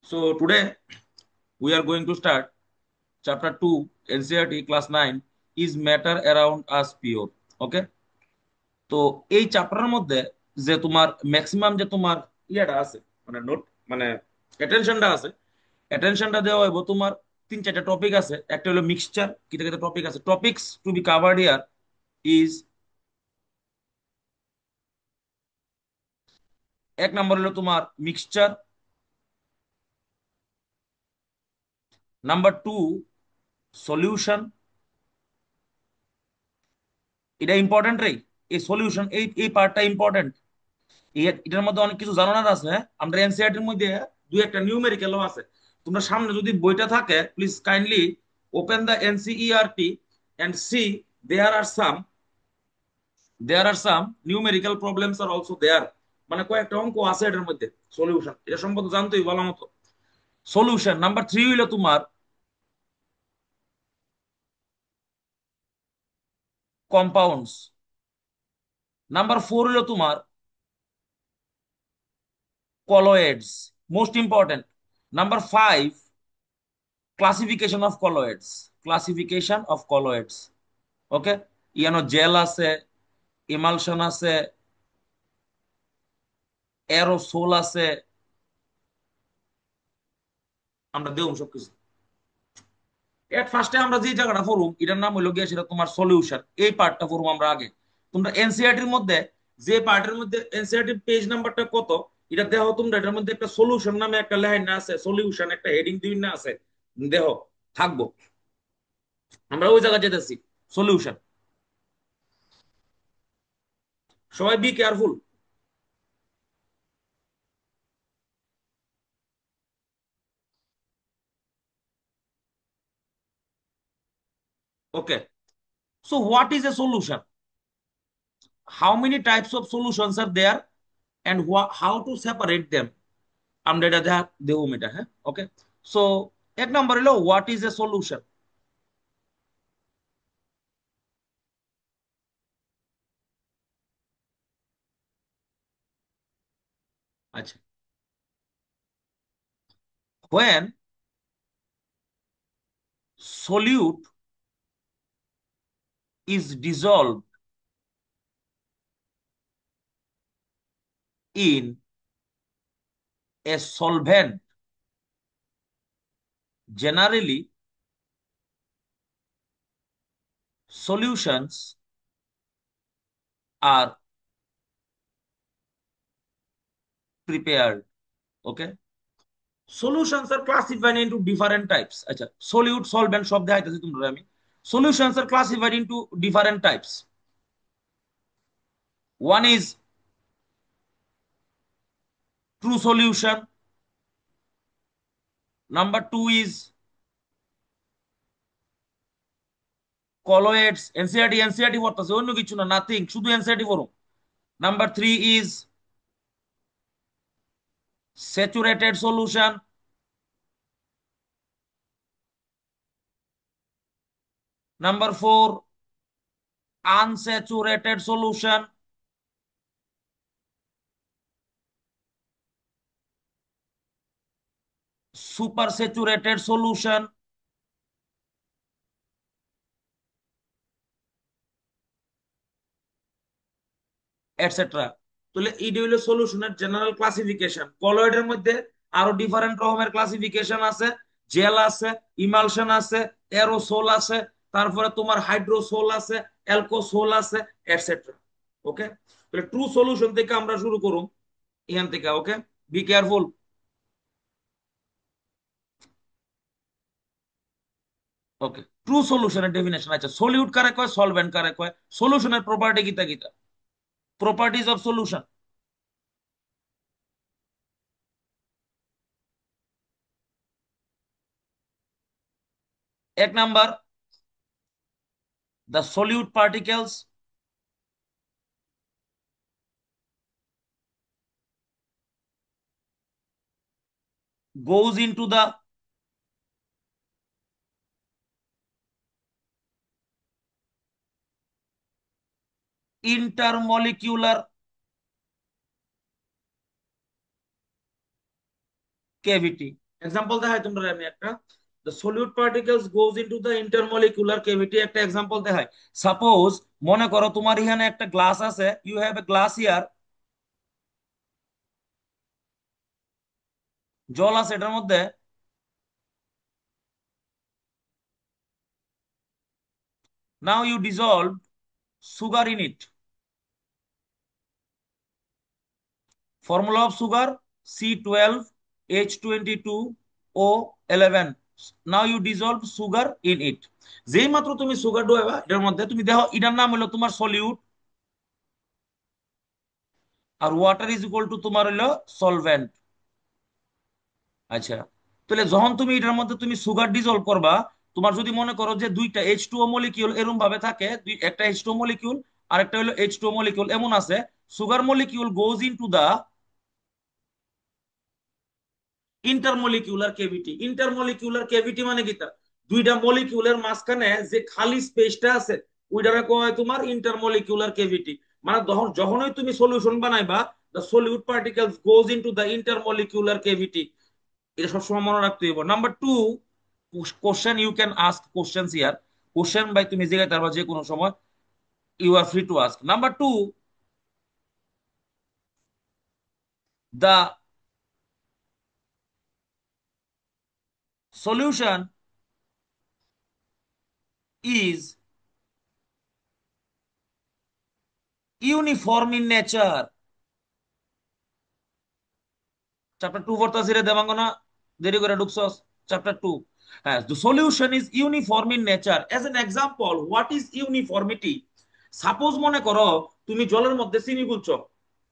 So today we are going to start chapter 2 NCERT class 9 is matter around us pure. Okay? তো এই চ্যাপ্টারের মধ্যে যে তোমার ম্যাক্সিমাম যে তোমার ইয়েটা আছে মানে নোট মানে অ্যাটেনশনটা আছে অ্যাটেনশনটা দেওয়া হইব তোমার তিন চারটা টপিক আছে একটা হলো মিক্সচার কিটা কিটা টপিক আছে topics to be covered here is এক নম্বর হলো তোমার মিক্সচার নাম্বার টু সলিউশন এটা ইম্পর্টেন্ট রে এই সলিউশন এই পার্টটা ইম্পর্টেন্ট এটার মধ্যে অনেক কিছু জানানোর আছে হ্যাঁ আমরা এনসিআরটির মধ্যে দুই একটা নিউমেরিক্যালও আছে তোমরা সামনে যদি বইটা থাকে please kindly open the NCERT and see there are some numerical problems are also there মানে কয়েকটা অঙ্ক আছে এটার মধ্যে সলিউশন এটা সম্পর্কে জানতেই ভালো মতো সলিউশন নাম্বার থ্রি হইলো তোমার কম্পাউন্ডস নাম্বার ফোর হইলো তোমার colloids most important number five classification of colloids classification of colloids okay ইয়ানো জেল আছে ইমালশন আছে এরোসোল আছে আমরা দেব সবকিছু এট ফার্স্টে আমরা যে জায়গাটা পড়ুম এটার নাম হইলো গিয়ে সেটা তোমার সলিউশন এই পার্টটা পড়ুম আমরা আগে তোমরা এনসিআরটির মধ্যে যে পার্টের মধ্যে এনসিআরটির পেজ নাম্বারটা কত এটা দেখো তোমরা এটার মধ্যে একটা সলিউশন নামে একটা লাইন না আছে সলিউশন একটা হেডিং দুই না আছে দেখো থাকবো আমরা ওই জায়গায় যেতেছি সলিউশন সবাই B careful okay so what is a solution how many types of solutions are there and how to separate them আমরা এটা দেখুম এটা হ্যাঁ ওকে সো এক নম্বর হলো হোয়াট ইজ এ সলিউশন আচ্ছা when solute is dissolved in a solvent generally solutions are prepared okay solutions are classified into different types আচ্ছা solute solvent সব দেখাইতেছি তোমরা আমি solutions are classified into different types one is true solution number two is colloids NCERT পড়তেছে অন্য কিছু না nothing শুধু এনসিআরটি পড়ো number three is saturated solution number four unsaturated solution super saturated solution etcetera তাহলে এইটা হলো সলিউশনের জেনারেল ক্লাসিফিকেশন কলয়েডের মধ্যে আরো ডিফারেন্ট রকমের ক্লাসিফিকেশন আছে জেল আছে ইমালশন আছে এরোসোল আছে তারপরে তোমার হাইড্রোসোল আছে অ্যালকোসোল আছে এটসেট্রা ওকে তাহলে ট্রু সলিউশন থেকে আমরা শুরু করুন এখান থেকে okay be careful okay true সলিউশনের ডেফিনেশন আছে সলিউট কারে কয় সলভেন্ট কারে কয় সলিউশনের প্রপার্টি কিতা কিতা প্রপার্টিজ অফ সলিউশন এক number the solute particles goes into the intermolecular cavity example দেখাই তোমরা আমি একটা, the solute particles goes into the intermolecular cavity, একটা এক্সাম্পল দেখাই। সাপোজ মনে করো তোমার এখানে একটা গ্লাস আছে, you have a glass here, জল আছে এটার মধ্যে। Now you dissolve sugar in it, formula of sugar C12H22O11। Now you dissolve sugar in it. যেই মাত্র তুমি সুগার ডুবাইবা এটার মধ্যে, তুমি দেখো এটার নাম হলো তোমার সলিউট, আর ওয়াটার ইজ ইকুয়াল টু তোমার হলো সলভেন্ট। আচ্ছা, তাহলে যখন তুমি এটার মধ্যে তুমি সুগার ডিজলভ করবা, তোমার যদি মনে করো যে দুইটা H2O মলিকিউল এরকম ভাবে থাকে, একটা H2O মলিকিউল আর একটা হলো H2O মলিকিউল এমন আছে, sugar molecule goes into the intermolecular cavity. Intermolecular cavity মানে কি, তা দুইটা মলিকিউলের মাঝখানে যে খালি স্পেসটা আছে ওইটারে কয় হয় তোমার ইন্টারমলিকিউলার কেভিটি। মানে যখনই তুমি সলিউশন বানাইবা, the solute particles goes into the intermolecular cavity. এটা সবসময় মনে রাখতে হবে। Number two, question you can ask question here, question ভাই তুমি জিজ্ঞাসা পারবা যে কোনো সময়, you are free to ask. Number two, the solution is uniform in nature। Chapter two পড়তাছি রে দেবাঙ্গনা, দেরি করে ঢুকছস। চ্যাপ্টার টু, হ্যাঁ, the solution is uniform in nature। as an example, what is uniformity? Suppose মনে করো তুমি জলের মধ্যে চিনি গুলছো,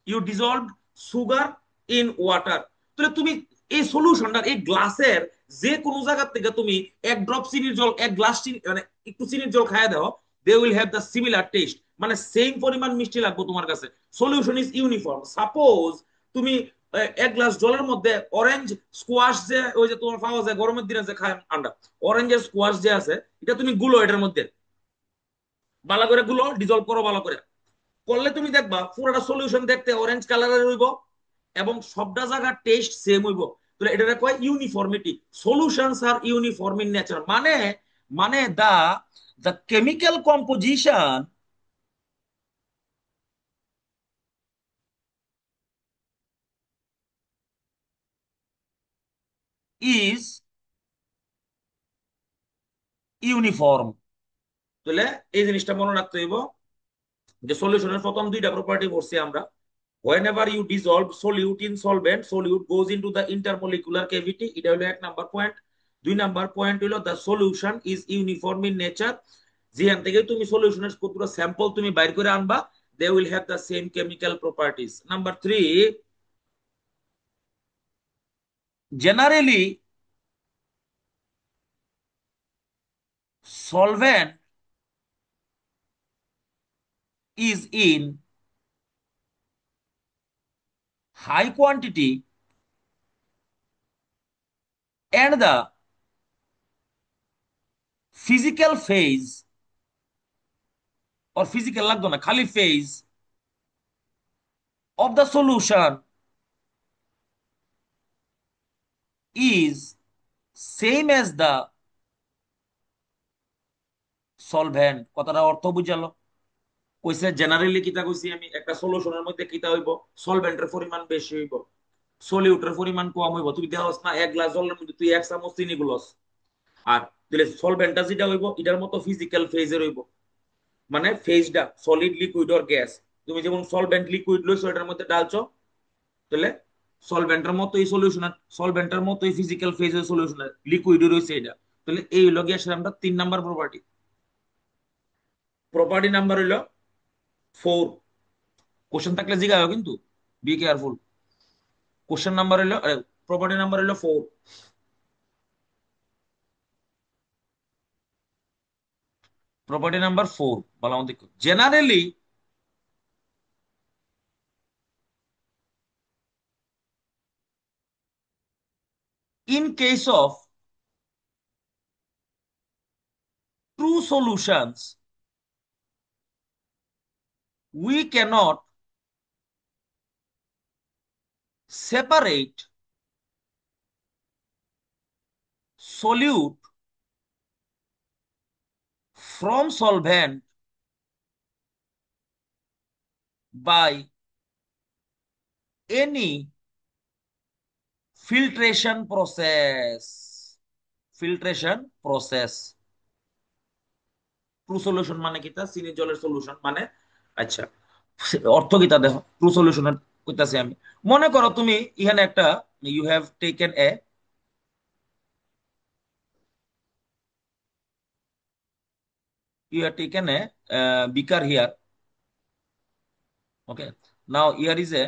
you dissolve sugar in water. তাহলে তুমি এই সলিউশনটা এই গ্লাসের যে কোনো জায়গা থেকে তুমি এক ড্রপ চিনির জল, এক গ্লাস চিনি মানে একটু চিনির জল খাইয়া দাও, they will have the similar taste, মানে সেম পরিমাণ মিষ্টি লাগবে তোমার কাছে। Solution is uniform. সাপোজ তুমি এক গ্লাস জলের মধ্যে অরেঞ্জ স্কোয়াশ, যে ওই যে তোমার পাওয়া যায় গরমের দিনে যে খায় আন্ডা, অরেঞ্জের স্কোয়াশ যে আছে, এটা তুমি গুলো এটার মধ্যে ভালো করে গুলো ডিজলভ করো ভালো করে, করলে তুমি দেখবা পুরোটা সলিউশন দেখতে অরেঞ্জ কালারের হইব এবং সবটা জায়গার টেস্ট সেম হইব। তাহলে এটা কয় uniformity. Solutions are uniform in nature, মানে মানে the chemical composition is uniform. তাহলে এই জিনিসটা মনে রাখতে হইব যে সলিউশনের প্রথম দুইটা প্রপার্টি পড়ছি আমরা। whenever you dissolve solute in solvent, solute goes into the intermolecular cavity, এটা হলো এক নাম্বার পয়েন্ট। দুই নাম্বার পয়েন্ট হলো the solution is uniform in nature। যেখান থেকে তুমি সলিউশনের কতগুলো স্যাম্পল তুমি বাইর করে আনবা, they will have the same chemical properties। Number three, generally solvent is in high quantity and the physical phase, or physical লাগতো না, খালি phase of the solution is same as the solvent। কথাটা অর্থ বুঝালো? কইছে জেনারেলি কিতা কইছি আমি, একটা সলিউশনের মধ্যে কিতা হইব, সলভেন্টের পরিমাণ বেশি হইব, সলিউটের পরিমাণ কম হইব। তুমি দেখছ না এক গ্লাস জলের মধ্যে তুই এক চামচ চিনি গুলস, আর তাহলে সলভেন্টটা যেটা হইব এটার মতো ফিজিক্যাল ফেজের হইব, মানে ফেজটা সলিড লিকুইড অর গ্যাস। তুমি যেমন সলভেন্ট লিকুইড লইছো এটার মধ্যে ডালছো, তাহলে সলভেন্টের মতো এই সলিউশন, সলভেন্টের মতো এই ফিজিক্যাল ফেজের সলিউশন লিকুইড রয়েছে এটা। তাহলে এই হলো গ্যাসের আমরা 3 নাম্বার প্রপার্টি। প্রপার্টি নাম্বার হইলো 4। কোশ্চেন থাকলে জিগাও কিন্তু, বি কেয়ারফুল। কোশ্চেন নাম্বার হলো, প্রপার্টি নাম্বার হলো 4। প্রপার্টি নাম্বার 4 বলা আমাদের, generally in case of true solutions we cannot separate solute from solvent by any filtration process. Filtration process. True solution মানে কি? তা চিনি জলের সলিউশন মানে, আচ্ছা অর্থ কি তা দেখো, ট্রু সলিউশনের কইতাছি আমি। মনে করো তুমি এখানে একটা, you have taken a, you have taken a beaker here. Okay, now here is a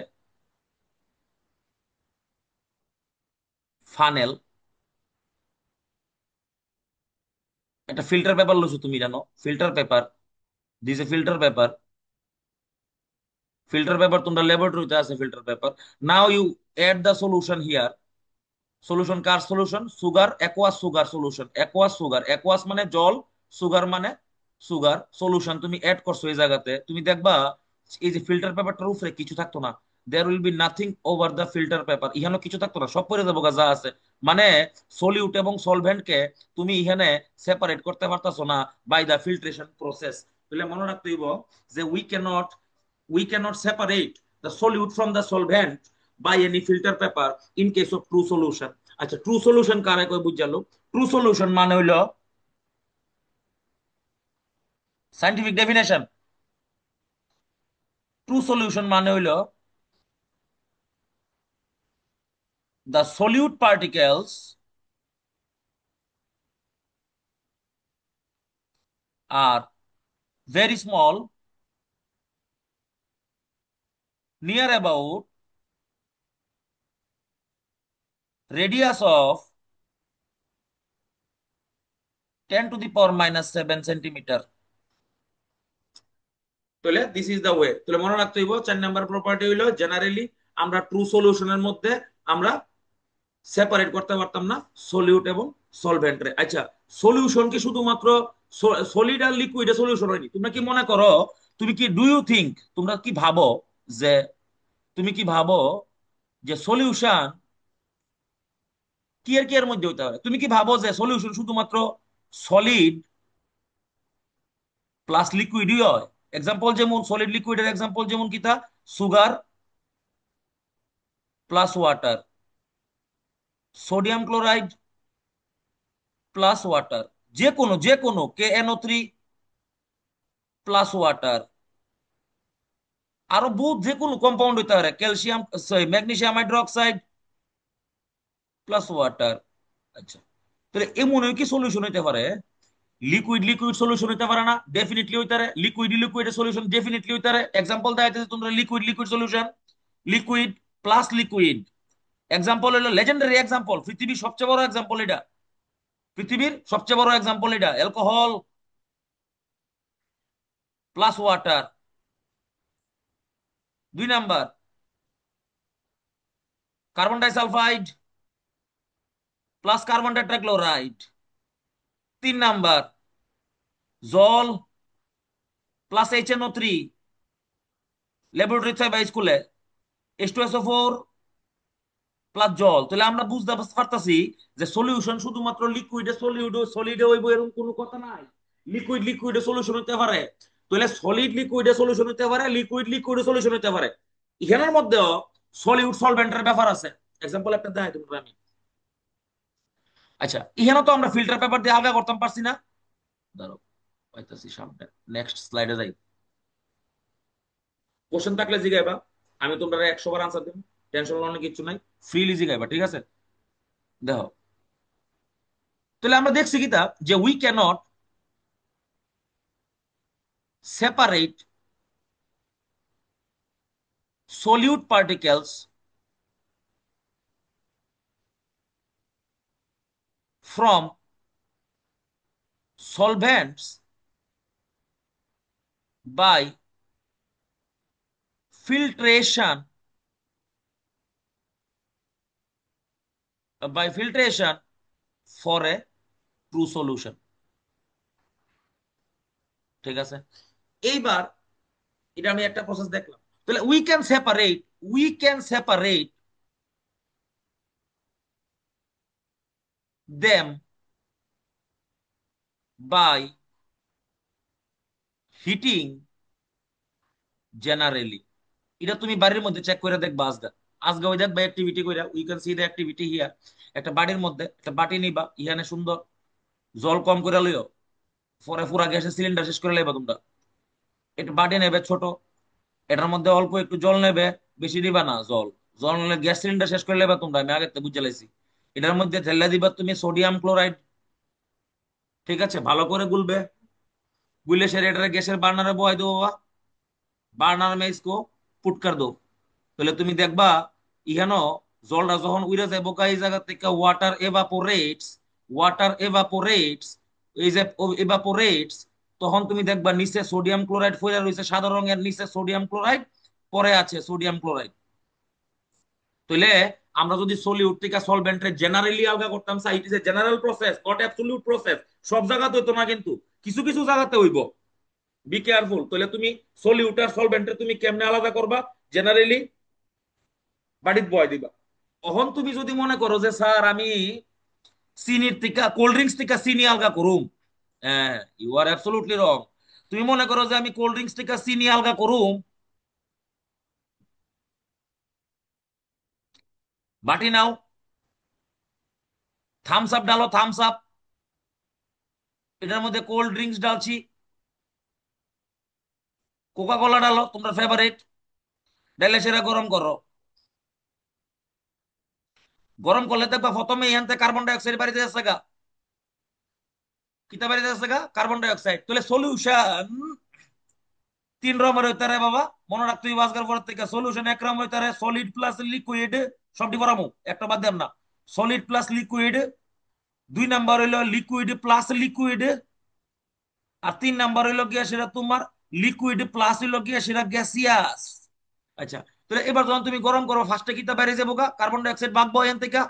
funnel. একটা ফিল্টার পেপার লইছো তুমি, জানো filter paper, this a filter paper. Filter paper তোমরা ল্যাবরেটরিতে আছে filter paper. Now you add the solution here. Solution কার solution? Sugar, aqueous sugar solution, aqueous sugar, aqueous মানে জল, সুগার মানে সুগার, সলিউশন তুমি অ্যাড করছো এই জায়গাতে, তুমি দেখবা এই যে ফিল্টার পেপারটার উপরে কিছু থাকতো না, there will be nothing over the filter paper, ইহানো কিছু থাকতো না, সব পড়ে যাবো গা যা আছে। মানে সলিউট এবং সলভেন্টকে তুমি ইহানে সেপারেট করতে পারতাছো না বাই দ্য ফিল্ট্রেশন প্রসেস। তাহলে মনে রাখতে হইব যে we cannot separate the solute from the solvent by any filter paper in case of true solution. আচ্ছা ট্রু সলিউশন কারে কই বুঝালো? ট্রু সলিউশন মানে হইলো সায়েন্টিফিক ডেফিনেশন, ট্রু সলিউশন মানে হইলো the solute particles are very small, near about radius of 10 to the power minus 7 centimeter. তাহলে this is the way. তাহলে মনে রাখতে হইব 4 নাম্বার প্রপার্টি হইলো জেনারেলি আমরা ট্রু সলিউশনের মধ্যে আমরা সেপারেট করতে পারতাম না সলিউট এবং সলভেন্টরে। আচ্ছা সলিউশন কি শুধুমাত্র সলিড আর লিকুইডে সলিউশন হয়নি? তোমরা কি মনে করো, তুমি কি ডু ইউ থিঙ্ক, তোমরা কি ভাবো যে, তুমি কি ভাবো যে সলিউশন কি এর মধ্যে হইতে পারে? তুমি কি ভাবো যে সলিউশন শুধুমাত্র সলিড প্লাস লিকুইডই হয়? এক্সাম্পল যেমন সলিড লিকুইডের এক্সাম্পল যেমন কিতা, sugar plus water, sodium chloride plus water, যে কোনো KNO3 প্লাস ওয়াটার, আরো বহুত যে কোনো কম্পাউন্ড হইতে পারে, calcium magnesium hydroxide plus water. আচ্ছা তাহলে এমন কি সলিউশন হইতে পারে? লিকুইড লিকুইড সলিউশন হইতে পারে না? ডেফিনেটলি হইতে পারে। লিকুইড লিকুইড সলিউশন ডেফিনেটলি হইতে পারে। এক্সাম্পল দেখাইতেছে তোমরা, liquid liquid solution, liquid plus liquid. Example হলো লেজেন্ডারি এক্সাম্পল, পৃথিবীর সবচেয়ে বড় এক্সাম্পল এটা, পৃথিবীর সবচেয়ে বড় এক্সাম্পল এটা, alcohol plus water. 2 number carbon disulphide plus carbon tetrachloride. 3 number জল প্লাস HNO3, ল্যাবরেটরি বা স্কুলে H2SO4 প্লাস জল। তাহলে আমরা বুঝতে পারতাছি যে সলিউশন শুধুমাত্র লিকুইডে সলিডে হইব এরকম কোনো কথা নাই, লিকুইড লিকুইডে সলিউশন হতে পারে। তাহলে সলিড লিকুইডে সলিউশন হতে পারে, লিকুইড লিকুইডে সলিউশন হতে পারে। এখানের মধ্যেও সলিউট সলভেন্টের ব্যাপার আছে। এক্সাম্পল একটা দেখাই তোমরা আমি। আচ্ছা এখানে তো আমরা ফিল্টার পেপার দিয়ে আগে করতাম পারছি না? ধরো পাইতাছি সামনে, নেক্সট স্লাইডে যাই। কোশ্চেন থাকলে জিগাইবা, আমি তোমরা 100 বার আনসার দেবো, টেনশন লওয়ার কিছু নাই, ফ্রিলি জিগাইবা, ঠিক আছে? দেখো তাহলে আমরা দেখছি কিতা যে we cannot separate solute particles from solvents by filtration, for a true solution। ঠিক আছে, এইবার এটা আমি একটা প্রসেস দেখলাম। তাহলে we can separate them by heating generally. এটা তুমি বাড়ির মধ্যে চেক করে দেখবা আজগা। আজগা ওই দেখবা অ্যাক্টিভিটি কইরা, we can see the activity here. একটা বাড়ির মধ্যে একটা বাটি নিবা, ইহানে সুন্দর জল কম করে লইও, পরে পুরা গ্যাসের সিলিন্ডার শেষ করে লাইবা তোমরা। একটা বাটি নেবে ছোট, এটার মধ্যে অল্প একটু জল নেবে, বেশি দিবা না জল। জল নিলে গ্যাস সিলিন্ডার শেষ করে লেবা তোমরা, আমি আগে থেকে বুঝে লাইছি। এটার মধ্যে ঢেলে দিবা তুমি সোডিয়াম ক্লোরাইড। ঠিক আছে, ভালো করে গুলবে। গুলে সেরে এটা গ্যাসের বার্নারে বহাই দেবো বাবা। বার্নার में इसको पुट कर दो। তাহলে তুমি দেখবা ইহানো জলটা যখন উড়ে যাবো এই জায়গা থেকে ওয়াটার এভাপোরেটস, এই যে এভাপোরেটস, তখন তুমি দেখবা নিচে সোডিয়াম ক্লোরাইড ফইরা রয়েছে সাদা রঙের, নিচে সোডিয়াম ক্লোরাইড পরে আছে সোডিয়াম ক্লোরাইড। তাহলে আমরা যদি সলিউট থেকে সলভেন্টে জেনারেলি আলগা করতাম, it is a general process, not absolute process. সব জায়গাতে হইতো না কিন্তু, কিছু কিছু জায়গাতে হইব। Be careful. তাহলে তুমি সলিউট আর সলভেন্টে তুমি কেমনে আলাদা করবা? জেনারেলি বাড়িতে বয় দিবা। তখন তুমি যদি মনে করো যে স্যার আমি চিনির থেকে কোল্ড ড্রিঙ্কস থেকে চিনি আলগা করুম, হ্যাঁ, ইউ আর অ্যাবসলিউটলি রং। তুমি মনে করো যে আমি কোল্ড ড্রিঙ্কস থেকে চিনি আলগা করুম, বাটি নাও, থামস আপ ডালো, থামস আপ, এটার মধ্যে কোল্ড ড্রিঙ্কস ডালছি, কোকা কোলা ডালো তোমরা ফেভারিট, ডাইলে সেরা গরম করো। গরম করলে দেখবা প্রথমে এখান থেকে কার্বন ডাই অক্সাইড বাড়িতে যাচ্ছে গা। কিতা বাড়িতে যাচ্ছে গা? Carbon die oxide. তাহলে সলিউশন তিন রকমের হইতে রে বাবা, মনে রাখতে হইব আজকের পর থেকে। সলিউশন এক রকম হইতে রে সলিড প্লাস লিকুইড, সবটি পড়ামু, একটা বাদ দেন না। Solid plus liquid. দুই নাম্বার হইলো লিকুইড প্লাস লিকুইড। আর তিন নাম্বার হইলো গিয়া সেটা তোমার লিকুইড প্লাস হইলো গিয়া সেটা গ্যাসিয়াস। আচ্ছা, তাহলে এবার যখন তুমি গরম করো ফার্স্টে কিতা বাইরে যাবো গা, কার্বন ডাই অক্সাইড ভাগবো এখান থেকে।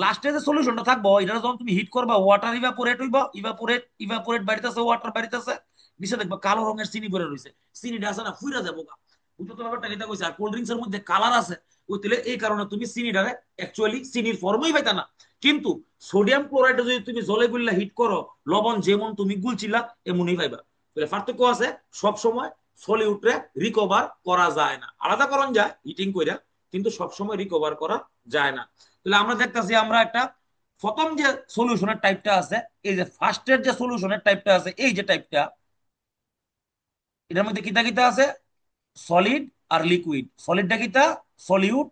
লাস্টে যে সলিউশনটা থাকবো এটা যখন তুমি হিট করবা, ওয়াটার ইভাপোরেট হইব, ইভাপোরেট ইভাপোরেট বাড়িতেছে, ওয়াটার বাড়িতেছে, নিচে দেখবা কালো রঙের চিনি পড়ে রয়েছে। চিনিটা আছে না ফুইরা যাবো গা। বুঝছো তো ব্যাপারটা কিতা কইছে? আর কোল্ড ড্রিঙ্কস এর মধ্যে কালার আছে, ওই তেলে এই কারণে তুমি চিনিটারে অ্যাকচুয়ালি চিনির ফর্মই পাইতা না। কিন্তু সোডিয়াম ক্লোরাইড যদি তুমি জলে গুললা হিট করো, লবণ যেমন তুমি গুলছিলা এমনই পাইবা। তাহলে পার্থক্য আছে। সব সময় সলিউটরে রিকভার করা যায় না, আলাদা করণ যায় হিটিং কইরা, কিন্তু সব সময় রিকভার করা যায় না। তাহলে আমরা দেখতেছি আমরা একটা প্রথম যে সলিউশনের টাইপটা আছে, এই যে ফার্স্টের যে সলিউশনের টাইপটা আছে, এই যে টাইপটা, এটার মধ্যে কিতা কিতা আছে? সলিড আর লিকুইড। সলিডটা কিতা? সলিউট।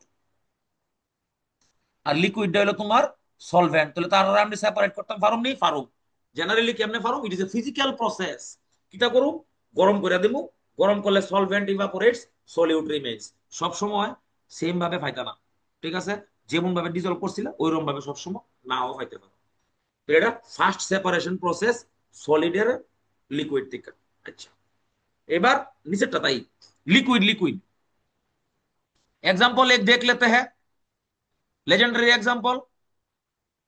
আর লিকুইডটা হলো তোমার সলভেন্ট। তাহলে তার আমরা সেপারেট করতাম পারুম নি? পারুম। জেনারেলি কেমনে পারুম? It is a physical process. কিতা করুম? গরম করে দেবো, গরম করলে সলভেন্ট ইভাপোরেটস, সলিউট রিমেইনস। সব সময় সেম ভাবে পাইতা না। ঠিক আছে, যেমন ভাবে ডিজলভ করছিল ওইরকম ভাবে সবসময় নাও পাইতে পারো। তো এটা ফার্স্ট সেপারেশন প্রসেস সলিডের লিকুইড থেকে। আচ্ছা, এবার নিচেরটা তাই, লিকুইড লিকুইড एग्जांपल एक देख लेते हैं, लेजेंडारी एग्जांपल।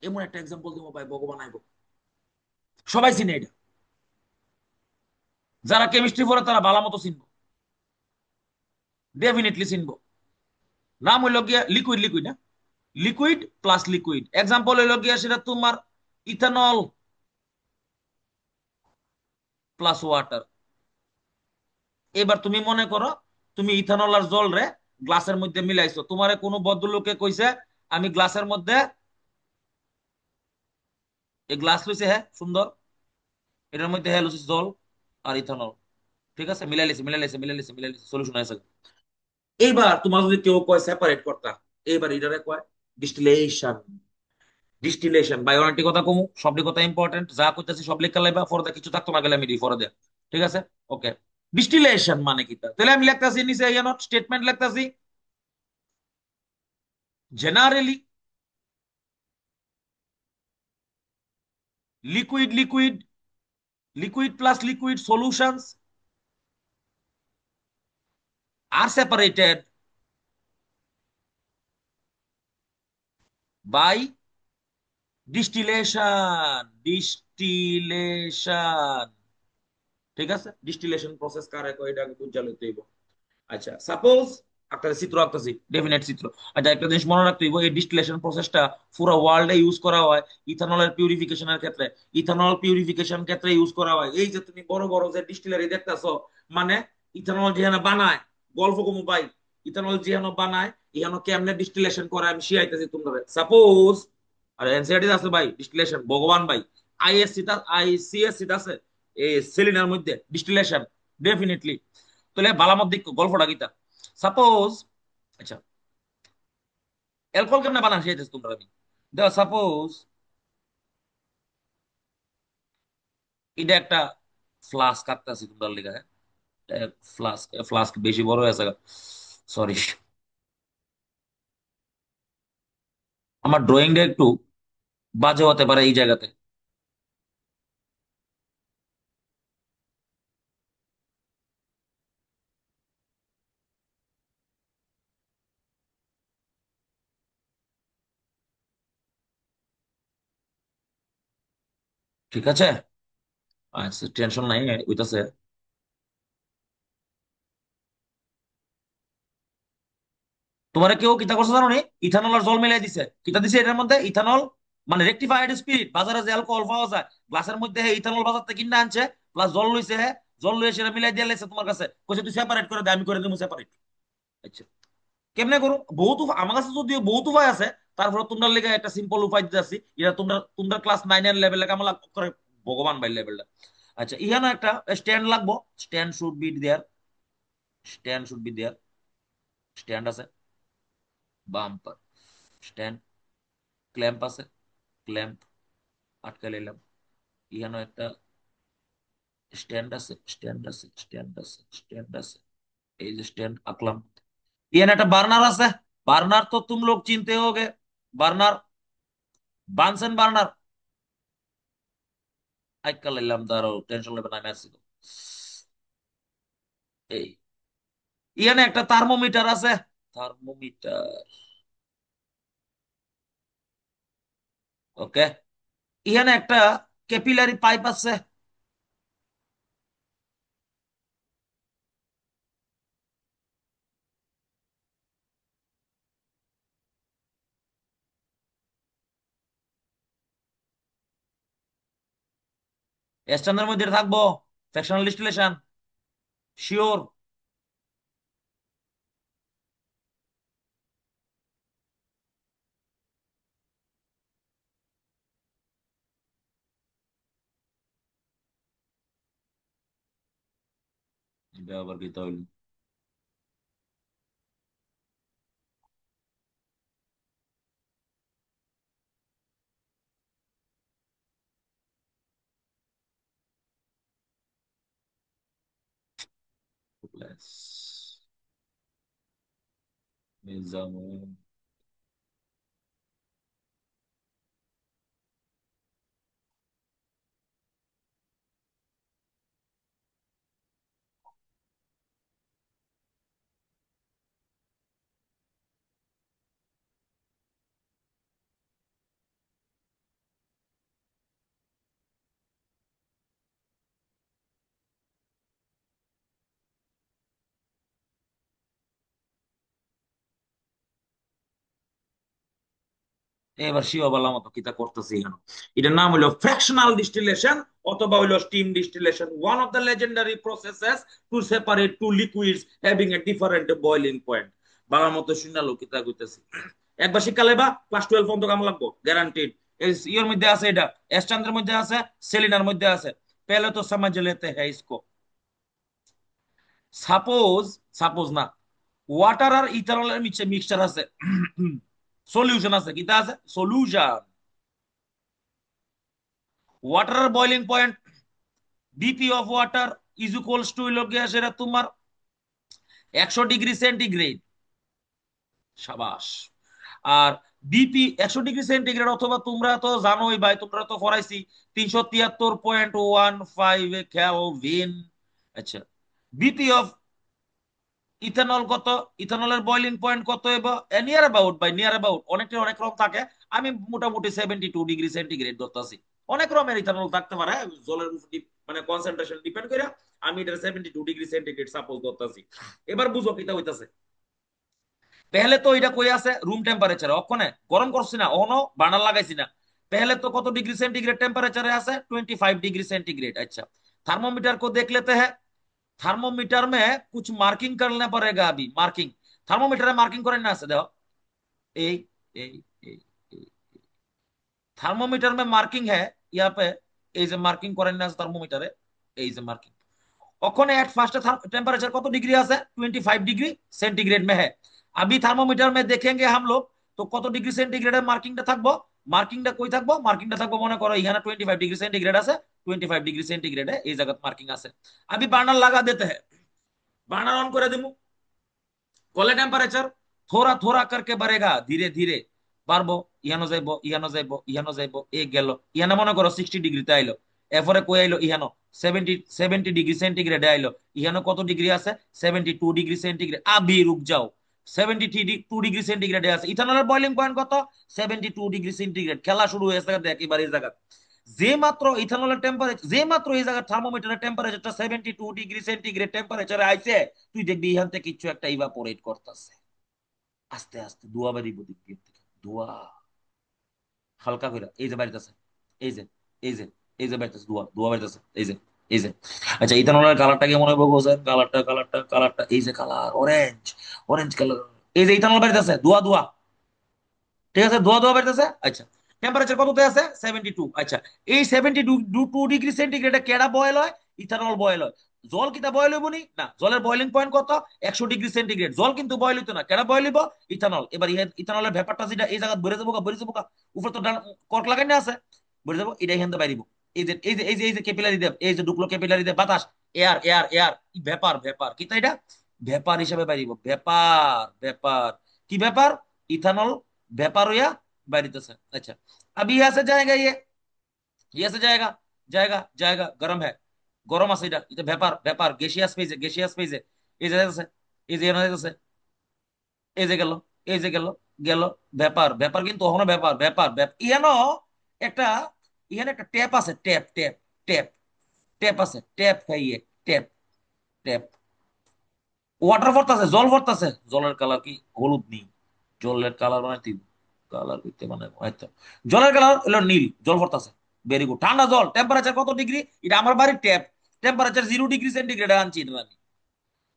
এমন একটা एग्जांपल দিব ভাই, ভগবান আইব, সবাই চিনে এটা। যারা কেমিস্ট্রি পড়ে তারা ভালো মতো চিনবো, ডেফিনেটলি চিনবো। নাম হইল গিয়া লিকুইড লিকুইড, হ্যাঁ, লিকুইড প্লাস লিকুইড। এক্সাম্পল হইল গিয়া সেটা তোমার ইথানল প্লাস ওয়াটার। এবার তুমি মনে করো তুমি ইথানল আর জল রে গ্লাসের মধ্যে মিলাইছো, তোমারে কোনো ভদ্রলোকে কইছে আমি গ্লাসের মধ্যে এই গ্লাস লইছে, হ্যাঁ সুন্দর, এটার মধ্যে হ্যাঁ লইছে জল আর ইথানল। ঠিক আছে, মিলাইলেছে সলিউশন হয়েছে। এইবার তোমার যদি কেউ কয় সেপারেট করতা, এইবার এটারে কয় ডিস্টিলেশন। ডিস্টিলেশন বাই অনেকটি কথা কমু, সবটি কথা ইম্পর্টেন্ট, যা করতেছি সব লেখা লাইবা, ফরদা কিছু থাকতো না গেলে আমি ফরে দেয়। ঠিক আছে, ওকে। ডিস্টিলেশন মানে কি? তাহলে আমি লিখতাছি নিচে ইয়ানোট স্টেটমেন্ট লিখতাছি, generally liquid liquid liquid plus liquid solutions are separated by distillation. ঠিক আছে, ডিস্টিলেশন প্রসেস কারে কয় এটা বুঝা লইতে হইব। আচ্ছা, সাপোজ একটা চিত্র আঁকতেছি, ডেফিনেট চিত্র। আচ্ছা, একটা জিনিস মনে রাখতে হইব, এই ডিস্টিলেশন প্রসেসটা পুরো ওয়ার্ল্ডে ইউজ করা হয় ইথানলের পিউরিফিকেশনের ক্ষেত্রে। ইথানল পিউরিফিকেশন ক্ষেত্রে ইউজ করা হয়। এই যে তুমি বড় বড় যে ডিস্টিলারি দেখতেছো, মানে ইথানল যেখানে বানায়, গল্প কমু পাই, ইথানল যেখানে বানায়, এখানে কেমনে ডিস্টিলেশন করে আমি শিখাইতেছি তোমরা। সাপোজ, আর এনসিআরটি আছে ভাই ডিস্টিলেশন ভগবান ভাই, আইএসসি টা আইসিএসসি টা আছে এই সেলিনার মধ্যে ডিস্টিলেশন ডেফিনেটলি। তাহলে বালামত দিক গল্পটা গীতা। সাপোজ, আচ্ছা, অ্যালকোহল কেমনে বানান সেই তোমরা আমি দেখো। সাপোজ এটা একটা ফ্লাস্ক কাটতেছি তোমরা লিগা, হ্যাঁ? ফ্লাস্ক ফ্লাস্ক বেশি বড় হয়েছে, সরি। আমার ড্রয়িংটা একটু বাজে হতে পারে এই জায়গাতে। ঠিক আছে, আচ্ছা টেনশন নাই, ওইটাছে। তোমার কেউ কিতা করছে জানো নি? ইথানল আর জল মিলাই দিছে, কিতা দিছে এটার মধ্যে ইথানল, মানে রেকটিফাইড স্পিরিট। বাজারে যে অ্যালকোহল পাওয়া যায় গ্লাসের মধ্যে, ইথানল বাজার থেকে কিনে আনছে, প্লাস জল লইছে, জল লইয়ে সেটা মিলাই দিয়ে লাইছে তোমার কাছে, কইছে তুই সেপারেট করে দে, আমি করে দেবো সেপারেট। আচ্ছা, কেমনে করো? বহুত আমার কাছে যদিও বহুত উপায় আছে, তারপরে তোমরা লেগে একটা সিম্পল উপায় দিতে আসি। এটা তোমরা তোমরা ক্লাস 9 এর লেভেলে কেমন করে, ভগবান ভাই লেভেলটা। আচ্ছা, ইহানো একটা স্ট্যান্ড লাগবো, stand should be there, stand should be there, stand আছে, বাম্পার স্ট্যান্ড, ক্ল্যাম্প আছে, ক্ল্যাম্প আটকে নিলাম। ইহানো একটা স্ট্যান্ড আছে, স্ট্যান্ড আছে, স্ট্যান্ড আছে, স্ট্যান্ড আছে, এই যে স্ট্যান্ড আঁকলাম। ইহানো একটা বার্নার আছে, বার্নার তো তুম লোক চিনতে হোগে, বার্নার, বানসেন বার্নার। আইকা লাইলাম, তারও টেনশন লেবে না, ম্যাচ এই। ইয়ানে একটা থার্মোমিটার আছে, থার্মোমিটার, ওকে। ইয়ানে একটা ক্যাপিলারি পাইপ আছে। স্ট্যান্ডের মধ্যে এটা থাকবো, ফ্র্যাকশনাল ডিস্টিলেশন, শিওর। এটা আবার কি তাহলে? নিজামুল। এবার শিও বললাম মতো কিতা করতেছি এখানে। এটার নাম হলো ফ্র্যাকশনাল ডিস্টিলেশন, অথবা হলো steam distillation, one of the legendary processes to separate two liquids having a different boiling point. বাংলার মতো শুনালো কিতা কইতেছি। একবার শিক্ষা লেবা ক্লাস 12 পর্যন্ত কাম লাগবো গ্যারান্টিড। ইয়ের মধ্যে আছে, এটা এস্টান্ডের মধ্যে আছে, সেলিনার মধ্যে আছে। পেলে তো সমাজ লেতে হ্যাঁ ইসকো। সাপোজ, সাপোজ না, ওয়াটার আর ইথানলের মিক্সচার আছে, সলিউশন আছে, কিতা আছে সলিউশন। ওয়াটারের boiling point, BP of water is equals to হইল গিয়া সেটা তোমার 100 ডিগ্রি সেন্টিগ্রেড। সাবাস। আর বিপি 100 ডিগ্রি সেন্টিগ্রেড, অথবা তোমরা তো জানোই ভাই, তোমরা তো পড়াইছি 373.15 কেলভিন। আচ্ছা, বিপি অফ ইথানল কত, ইথানলের বয়লিং পয়েন্ট কত এবং near about, by near about, অনেকটা অনেক রকম থাকে। আমি মোটামুটি 72 ডিগ্রি সেন্টিগ্রেড ধরতেছি। অনেক রকমের ইথানল থাকতে পারে, জলের উপর মানে কনসেন্ট্রেশন ডিপেন্ড করে। আমি এটা 72 ডিগ্রি সেন্টিগ্রেড সাপোজ ধরতেছি। এবার বুঝো কিটা হইতাছে। পেহলে তো এটা কই আছে রুম টেম্পারেচারে, ওখানে গরম করছি না, ওনো বার্নার লাগাইছি না। पहले तो कत डिग्री सेंटीग्रेड टेम्परेचर है 25 डिग्री सेंटीग्रेड। अच्छा, थर्मोमीटर को देख लेते हैं। थर्मोमीटर में कुछ मार्किंग करना पड़ेगा अभी, मार्किंग। थर्मोमीटर में मार्किंग करें ना से देखो, ए ए ए থার্মোমিটার में মার্কিং है यहाँ पे। এই যে মার্কিং করেন না থার্মোমিটারে, এই যে মার্কিং। ওখানে एट फर्स्ट टेम्परेचर কত ডিগ্রি আছে, 25 डिग्री सेंटीग्रेड में है। अभी थर्मोमीटर में देखेंगे हम लोग, তো কত ডিগ্রি সেন্টিগ্রেডের মার্কিংটা থাকবো, মার্কিংটা কই থাকবো, মার্কিংটা থাকবো মনে করো এখানে 25 डिग्री सेंटीग्रेड আছে, 25 डिग्री सेंटीग्रेডে এই জায়গায় মার্কিং আছে। अभी বার্নার লাগা देते हैं, বার্নার অন করে দেবো। কলে টেম্পারেচার থোড়া থোড়া করকে বাড়েগা, ধীরে ধীরে বাড়বো। ইহানো যাইবো, ইহানো যাইবো, ইহানো যাইবো, এ গেল। ইহানে মনে করো 60 ডিগ্রিতে আইলো, এরপরে কই আইলো ইহানো 70 ডিগ্রি সেন্টিগ্রেডে আইলো। ইহানো কত ডিগ্রি আছে, 72 ডিগ্রি সেন্টিগ্রেড। আবি রুক যাও, 72 ডিগ্রি সেন্টিগ্রেডে আছে। ইথানলের বয়লিং পয়েন্ট কত, 72 ডিগ্রি সেন্টিগ্রেড। খেলা শুরু হয়েছে দেখ এবার এই জায়গা। যে মাত্র ইথানলের টেম্পারেচার, যে মাত্র এই জায়গায় থার্মোমিটারের টেম্পারেচারটা 72 ডিগ্রি সেন্টিগ্রেড টেম্পারেচারে আইছে, তুই দেখবি ইহান থেকে কিছু একটা ইভাপোরেট করতেছে। আস্তে আস্তে ধোয়া বেরিয়ে দিক দিয়ে থেকে, ধোয়া হালকা করে এই যে বাড়িতেছে, এই যে এই যে এই যে বাড়িতেছে, ধোয়া ধোয়া বাড়িতেছে, এই যে এই যে। আচ্ছা, ইথানলের কালারটা কেমন হবে বলছেন, কালারটা কালারটা কালারটা এই যে কালার অরেঞ্জ, অরেঞ্জ কালার। এই যে ইথানল বাড়িতেছে, ধোয়া ধোয়া, ঠিক আছে, ধোয়া ধোয়া বাড়িতেছে। আচ্ছা, টেম্পারেচার কততে আছে, 72। আচ্ছা, এই 72 ডিগ্রি সেন্টিগ্রেডে কেডা বয়েল হয়, ইথানল বয়েল হয়। জল কিটা বয়েল হইব নি না, জলের বয়লিং পয়েন্ট কত, 100 ডিগ্রি সেন্টিগ্রেড। জল কিন্তু বয়েল হইতো না, কেডা বয়েল হইব, ইথানল। এবার ইথানলের ব্যাপারটা যেটা এই জায়গা ভরে যাবো, ভরে যাবো। উপরে তো কর্ক লাগাই না আছে, ভরে যাবো, এটা এখান থেকে বাইরিব। এই যে এই যে এই যে এই যে ক্যাপিলারি দেব, এই যে ঢুকলো ক্যাপিলারি দেব বাতাস, air air air, vapour vapour, কিতা এটা ভেপার হিসাবে বাইরিব, ভেপার ভেপার। কি ব্যাপার, इथेनॉल वेपर हो या बैरितस है। अच्छा, अभी यहाँ से जाएगा ये, यहाँ से जाएगा, जाएगा जाएगा, गर्म है, গরম আছে, এটা এটা ব্যাপার ব্যাপার, গেসিয়াস ফেজে, গেসিয়াস ফেজে। এই যে আছে, এই যে এনে আছে, এই যে গেল, এই যে গেল, গেল ব্যাপার ব্যাপার, কিন্তু ওখানে ব্যাপার ব্যাপার ব্যাপার। ইহানো একটা, ইহানে একটা ট্যাপ আছে, ট্যাপ ট্যাপ ট্যাপ, ট্যাপ আছে, ট্যাপ খাইয়ে, ট্যাপ ট্যাপ। ওয়াটার ভরতাছে, জল ভরতাছে, জলের কালার কি হলুদ নীল, জলের কালার মানে তিল, কালার করতে মানে হয়তো জলের কালার হলো নীল, জল ভরতাছে। ভেরি গুড, ঠান্ডা জল। টেম্পারেচার কত ডিগ্রি, এটা আমার বাড়ির ট্যাপ, টেম্পারেচার 0 ডিগ্রি সেন্টিগ্রেড আনছি এটা আমি।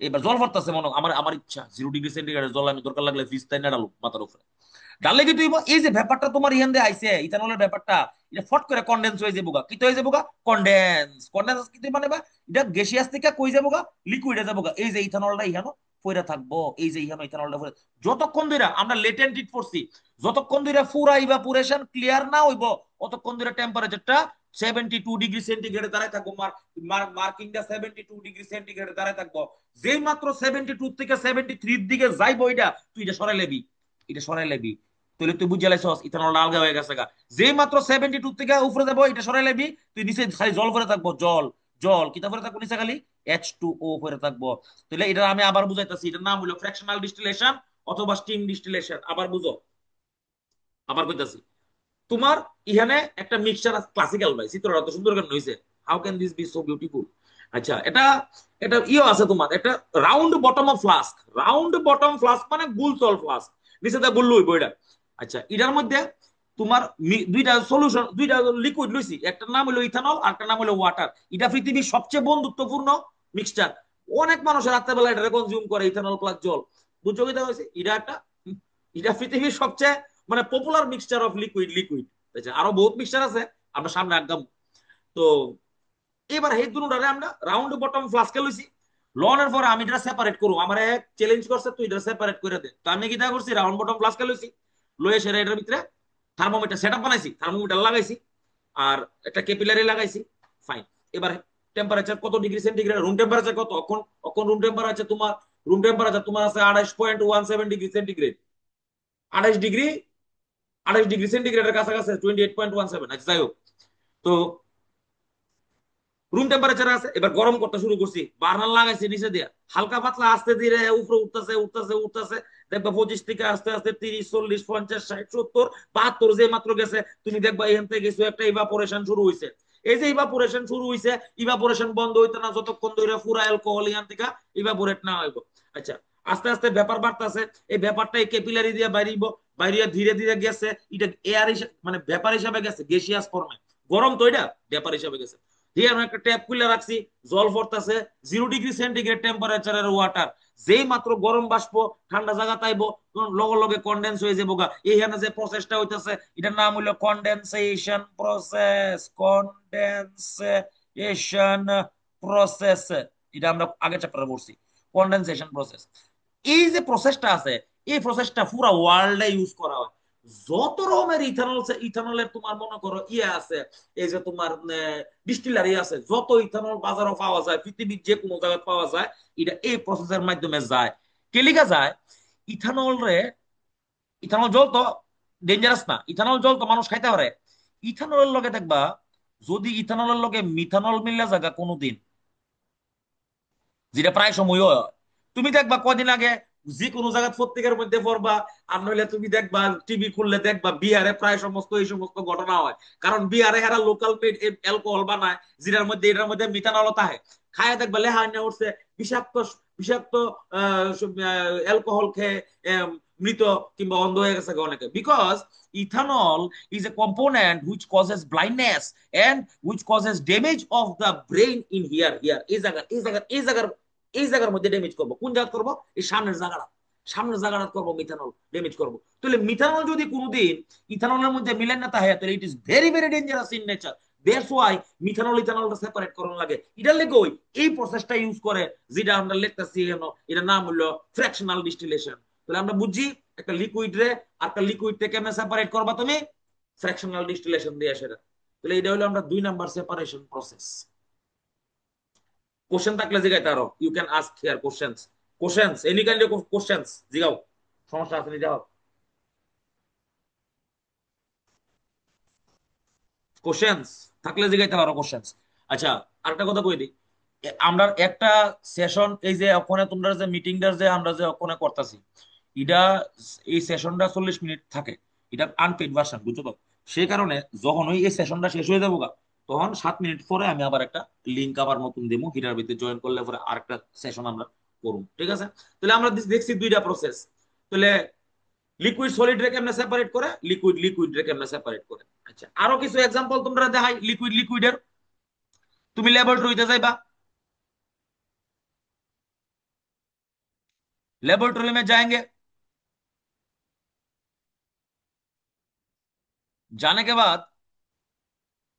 এবার জল ভরতাছে, মনে আমার আমার ইচ্ছা 0 ডিগ্রি সেন্টিগ্রেড জল আমি দরকার লাগলে ফ্রিজ তাই না ডালু মাথার উপরে, ডাললে কি তুই এই যে ব্যাপারটা তোমার ইহান দিয়ে আইছে, ইথানলের ব্যাপারটা, এটা ফট করে কন্ডেন্স হয়ে যাবো গা। কি হয়ে যাবো গা, কন্ডেন্স। কন্ডেন্স কি মানে বা, এটা গ্যাসিয়াস থেকে কই যাবো গা, লিকুইডে যাবো গা। এই যে ইথানলটা ইহানো পইরা থাকবো, এই যে ইহানো ইথানলটা পইরা, যতক্ষণ ধরে আমরা লেটেন্ট হিট পড়ছি, যতক্ষণ ধরে পুরা ইভাপোরেশন ক্লিয়ার না হইব, অতক্ষণ ধরে টেম্পারেচারটা 72 ডিগ্রি সেন্টিগ্রেডে দাঁড়ায় থাকবো। মার্কিংটা 72 ডিগ্রি সেন্টিগ্রেডে দাঁড়ায় থাকবো। যেই মাত্র 72 থেকে 73 দিকে যাইবো, এটা তুই এটা সরাই লেবি, এটা সরাই লেবি, তাহলে তুই বুঝে লাইছস ইথানল আলগা হয়ে গেছে গা। যে মাত্র 72 থেকে উপরে যাবো, এটা সরাই লেবি, তুই নিচে খালি জল ভরে থাকবো, জল জল কিতা ভরে থাকবো নিচে খালি, H2O ভরে থাকবো। তাহলে এটা আমি আবার বুঝাইতেছি, এটার নাম হলো ফ্র্যাকশনাল ডিস্টিলেশন অথবা স্টিম ডিস্টিলেশন। আবার বুঝো, আবার কইতাছি, তোমার ইহানে একটা মিক্সচার ক্লাসিক্যাল ভাই, চিত্রটা তো সুন্দর কেন হইছে, how can this be so beautiful. আচ্ছা, এটা এটা ইও আছে তোমার, একটা round bottom of flask, round bottom flask মানে গুল তল ফ্লাস্ক, নিচেতে গুল্লু হইব এটা। আচ্ছা, এটার মধ্যে তোমার দুইটা সলিউশন, দুইটা লিকুইড লইছি, একটা নাম হলো ইথানল আর একটা নাম হলো ওয়াটার। এটা পৃথিবীর সবচেয়ে বন্ধুত্বপূর্ণ মিক্সচার। অনেক মানুষ রাত্রেবেলা এটা কনজিউম করে, ইথানল প্লাস জল। বুঝছো কি হয়েছে, এটা একটা, এটা পৃথিবীর সবচেয়ে মানে popular mixture of liquid, liquid. আরো বহুত মিক্সচার আছে, আমরা সামনে একদম। তো এবার এই দুটোটারে আমরা রাউন্ড বটম ফ্লাস্কে লইছি। লনের পরে আমি এটা সেপারেট করব, আমার এক চ্যালেঞ্জ করছে তুই এটা সেপারেট করে দে। তো আমি কিটা করছি, রাউন্ড বটম ফ্লাস্কে লইছি, লয়ে সেটা এটার ভিতরে থার্মোমিটার সেটআপ বানাইছি, থার্মোমিটার লাগাইছি, আর একটা ক্যাপিলারি লাগাইছি। ফাইন। এবার টেম্পারেচার কত ডিগ্রি সেন্টিগ্রেড, রুম টেম্পারেচার কত, এখন এখন রুম টেম্পারেচার তোমার, রুম টেম্পারেচার তোমার আছে 28.17 ডিগ্রি সেন্টিগ্রেড। 28 ডিগ্রি, 28 ডিগ্রি সেন্টিগ্রেডের কাছাকাছি, 28.17। আচ্ছা, যাই হোক। তো রুম টেম্পারেচার আছে, এবার গরম করতে শুরু করছি, বার্নার লাগাইছি নিচে দিয়া, হালকা পাতলা আস্তে ধীরে উপরে উঠতেছে উঠতেছে উঠতেছে। দেখবা 25 থেকে আস্তে আস্তে 30, 40, 50, 60, 70, 72 যে মাত্র গেছে, তুমি দেখবা এখান থেকে কিছু একটা ইভাপোরেশন শুরু হয়েছে। এই যে ইভাপোরেশন শুরু হয়েছে, ইভাপোরেশন বন্ধ হইতে না যতক্ষণ ধরে পুরা অ্যালকোহল এখান থেকে ইভাপোরেট না হইব। আচ্ছা, আস্তে আস্তে ব্যাপার বাড়তেছে, এই ব্যাপারটা এই ক্যাপিলারি দিয়ে বাইরিব, বাইরিয়া ধীরে ধীরে গেছে, এটা এয়ার মানে ব্যাপার হিসাবে গেছে গ্যাসিয়াস ফর্মে, গরম তো এটা ব্যাপার হিসাবে গেছে। দিয়ে আমি একটা ট্যাপ খুলে রাখছি, জল পড়তেছে 0 ডিগ্রি সেন্টিগ্রেড টেম্পারেচারের ওয়াটার, যেই মাত্র গরম বাষ্প ঠান্ডা জায়গা তাইব, লগে লগে কন্ডেন্স হয়ে যাবো গা। এইখানে যে প্রসেসটা হইতেছে এটার নাম হইলো কন্ডেনসেশন প্রসেস, কন্ডেনসেশন প্রসেস, এটা আমরা আগে চ্যাপ্টারে পড়ছি, কন্ডেনসেশন প্রসেস। এই যে প্রসেসটা আছে, এই প্রসেসটা পুরো ওয়ার্ল্ডে ইউজ করা হয়। যত রকমের ইথানল, ইথানলের তোমার মনে করো ইয়ে আছে, এই যে তোমার ডিস্টিলারি আছে, যত ইথানল বাজারও পাওয়া যায়, পৃথিবীর যে কোনো জায়গায় পাওয়া যায়, এটা এই প্রসেসের মাধ্যমে যায়। কেলিকা যায় ইথানল রে, ইথানল জল তো ডেঞ্জারাস না, ইথানল জল তো মানুষ খাইতে পারে। ইথানলের লগে দেখবা, যদি ইথানলের লগে মিথানল মিললে জায়গা কোনোদিন, যেটা প্রায় সময় হয়, তুমি দেখবা কদিন আগে যে কোনো জায়গা পত্রিকার মধ্যে পড়বা, আর নইলে তুমি দেখবা টিভি খুললে দেখবা বিহারে প্রায় সমস্ত এই সমস্ত ঘটনা হয়। কারণ বিহারে এরা লোকাল মেড অ্যালকোহল বানায়, যেটার মধ্যে এটার মধ্যে মিথানল থাকে। খায় দেখবা লেহা নিয়ে উঠছে বিষাক্ত, বিষাক্ত অ্যালকোহল খেয়ে মৃত কিংবা অন্ধ হয়ে গেছে অনেকে, because ethanol is a component which causes blindness and which causes damage of the brain in here এই জায়গার মধ্যে ড্যামেজ করবো। কোন জায়গা করবো? এই সামনের জায়গাটা, সামনের জায়গাটা করবো মিথানল ড্যামেজ করবো। তাহলে মিথানল যদি কোনোদিন ইথানলের মধ্যে মিলেন না তাহলে, তাহলে it is very very dangerous in nature. That's why methanol ইথানলটা সেপারেট করার লাগে। এটার লেগে ওই এই প্রসেসটা ইউজ করে, যেটা আমরা লিখতেছি কেন, এটার নাম হলো ফ্র্যাকশনাল ডিস্টিলেশন। তাহলে আমরা বুঝছি একটা লিকুইড রে আর একটা লিকুইড থেকে কেমনে সেপারেট করবা তুমি, ফ্র্যাকশনাল ডিস্টিলেশন দিয়ে সেটা। তাহলে এটা হলো আমরা 2 নাম্বার সেপারেশন প্রসেস। কোশ্চেন থাকলে জিগাইতে আরো, you can ask here questions, questions any kind of questions জিগাও, সমস্যা আছে নি যাও, কোশ্চেনস থাকলে জিগাইতে পারো কোশ্চেনস। আচ্ছা, আরেকটা কথা কই দিই, আমরা একটা সেশন, এই যে ওখানে তোমরা যে মিটিংটার যে আমরা যে ওখানে করতেছি, এটা এই সেশনটা 40 মিনিট থাকে, এটা আনপেইড ভার্সন, বুঝছো তো? সেই কারণে যখন ওই এই সেশনটা শেষ হয়ে যাবো গা, তখন 7 মিনিট পরে আমি আবার একটা লিঙ্ক আবার নতুন দিব, হিটার ভিতরে জয়েন করলে পরে আরেকটা সেশন আমরা করুন, ঠিক আছে? তাহলে আমরা দেখছি 2টা প্রসেস। তাহলে লিকুইড সলিড রে কেমনে সেপারেট করে, লিকুইড লিকুইড রে কেমনে সেপারেট করে। আচ্ছা, আরো কিছু এক্সাম্পল তোমরা দেখাই লিকুইড লিকুইডের। তুমি ল্যাবরেটরিতে যাইবা, लेबोरेटरी में जाएंगे, जाने के बाद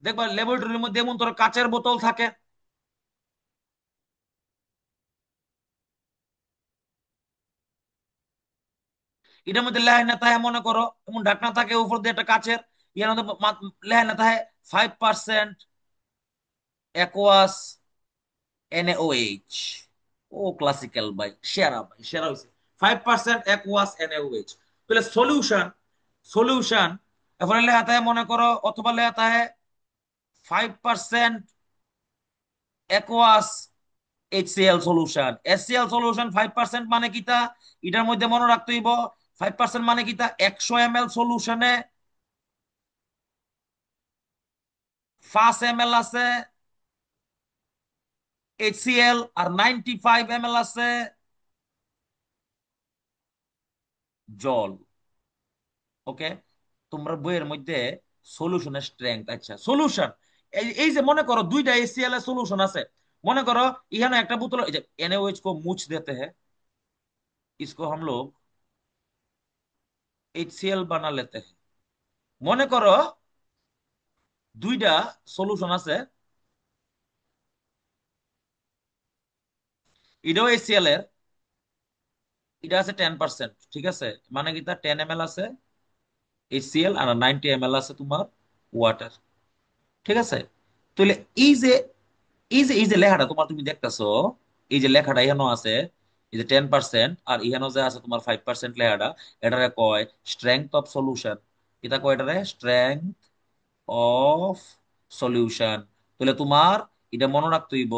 দেখবা ল্যাবরেটরির মধ্যে এমন তোর কাচের বোতল থাকে, এটার মধ্যে লেহাই থাকে মনে করো, এমন ঢাকনা থাকে উপর দিয়ে একটা কাচের, ইয়ার মধ্যে লেহাই থাকে 5% অ্যাকোয়াস NaOH। ও ক্লাসিক্যাল ভাই, সেরা ভাই, সেরা হয়েছে। 5% অ্যাকোয়াস NaOH। তাহলে সলিউশন, সলিউশন এরপরে লেখা থাকে মনে করো, অথবা লেখা থাকে 5% aqueous HCl solution. HCl solution 5% মানে কিতা, এটার মধ্যে মনে রাখতে হইব 5% মানে কিতা, 100 ml সলিউশনে 5 ml আছে HCl, আর 95 ml আছে জল। ওকে, তোমরা বইয়ের মধ্যে সলিউশনের স্ট্রেংথ, আচ্ছা সলিউশন, এই যে মনে করো 2টা HCl এর সলিউশন আছে, মনে করো এখানে একটা বোতল, এই যে NaOH को मुछ देते हैं, इसको हम लोग HCl बना लेते हैं। মনে করো 2টা সলিউশন আছে, এটাও HCl এর, এটা আছে 10%, ঠিক আছে? মানে কি তার 10 ml আছে HCl আর 90 ml আছে তোমার ওয়াটার, ঠিক আছে? তাহলে এই যে এই যে লেখাটা তোমার তুমি দেখতেছো, এই যে লেখাটা এখানে আছে, এই যে 10% আর এখানে যে আছে তোমার 5% লেখাটা, এটারে কয় স্ট্রেংথ অফ সলিউশন। এটা কয় এটারে স্ট্রেংথ অফ সলিউশন। তাহলে তোমার এটা মনে রাখতে হইব,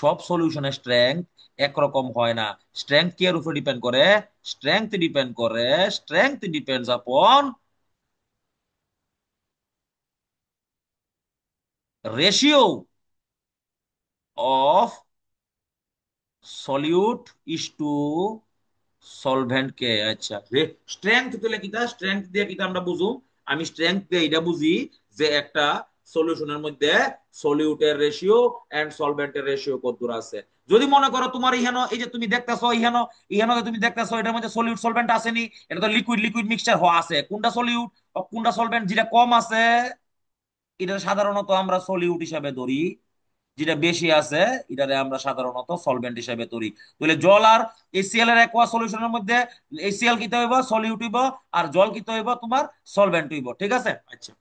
সব সলিউশনের স্ট্রেংথ একরকম হয় না। স্ট্রেংথ কি এর উপর ডিপেন্ড করে? Strength depends upon ratio of solute is to solvent কে, আচ্ছা রে। স্ট্রেংথ দিলে কিটা, স্ট্রেংথ দিয়ে কিটা আমরা বুঝুম, আমি স্ট্রেংথ দিয়ে এটা বুঝি যে একটা সলিউশনের মধ্যে সলিউটের রেশিও এন্ড সলভেন্টের রেশিও কতদূর আছে। যদি মনে করো তোমার ইহানো, এই যে তুমি দেখতেছো ইহানো, ইহানো যে তুমি দেখতেছো এটার মধ্যে সলিউট সলভেন্ট আসেনি, এটা তো লিকুইড লিকুইড মিক্সচার হওয়া আছে, কোনটা সলিউট কোনটা সলভেন্ট, যেটা কম আছে এটা সাধারণত আমরা সলিউট হিসাবে ধরি, যেটা বেশি আছে এটারে আমরা সাধারণত সলভেন্ট হিসেবে ধরি। তাহলে জল আর এসিএল এর অ্যাকোয়া সলিউশনের মধ্যে এসিএল কিতে হইব, সলিউট হইব, আর জল কিতে হইব তোমার সলভেন্ট হইব, ঠিক আছে। আচ্ছা,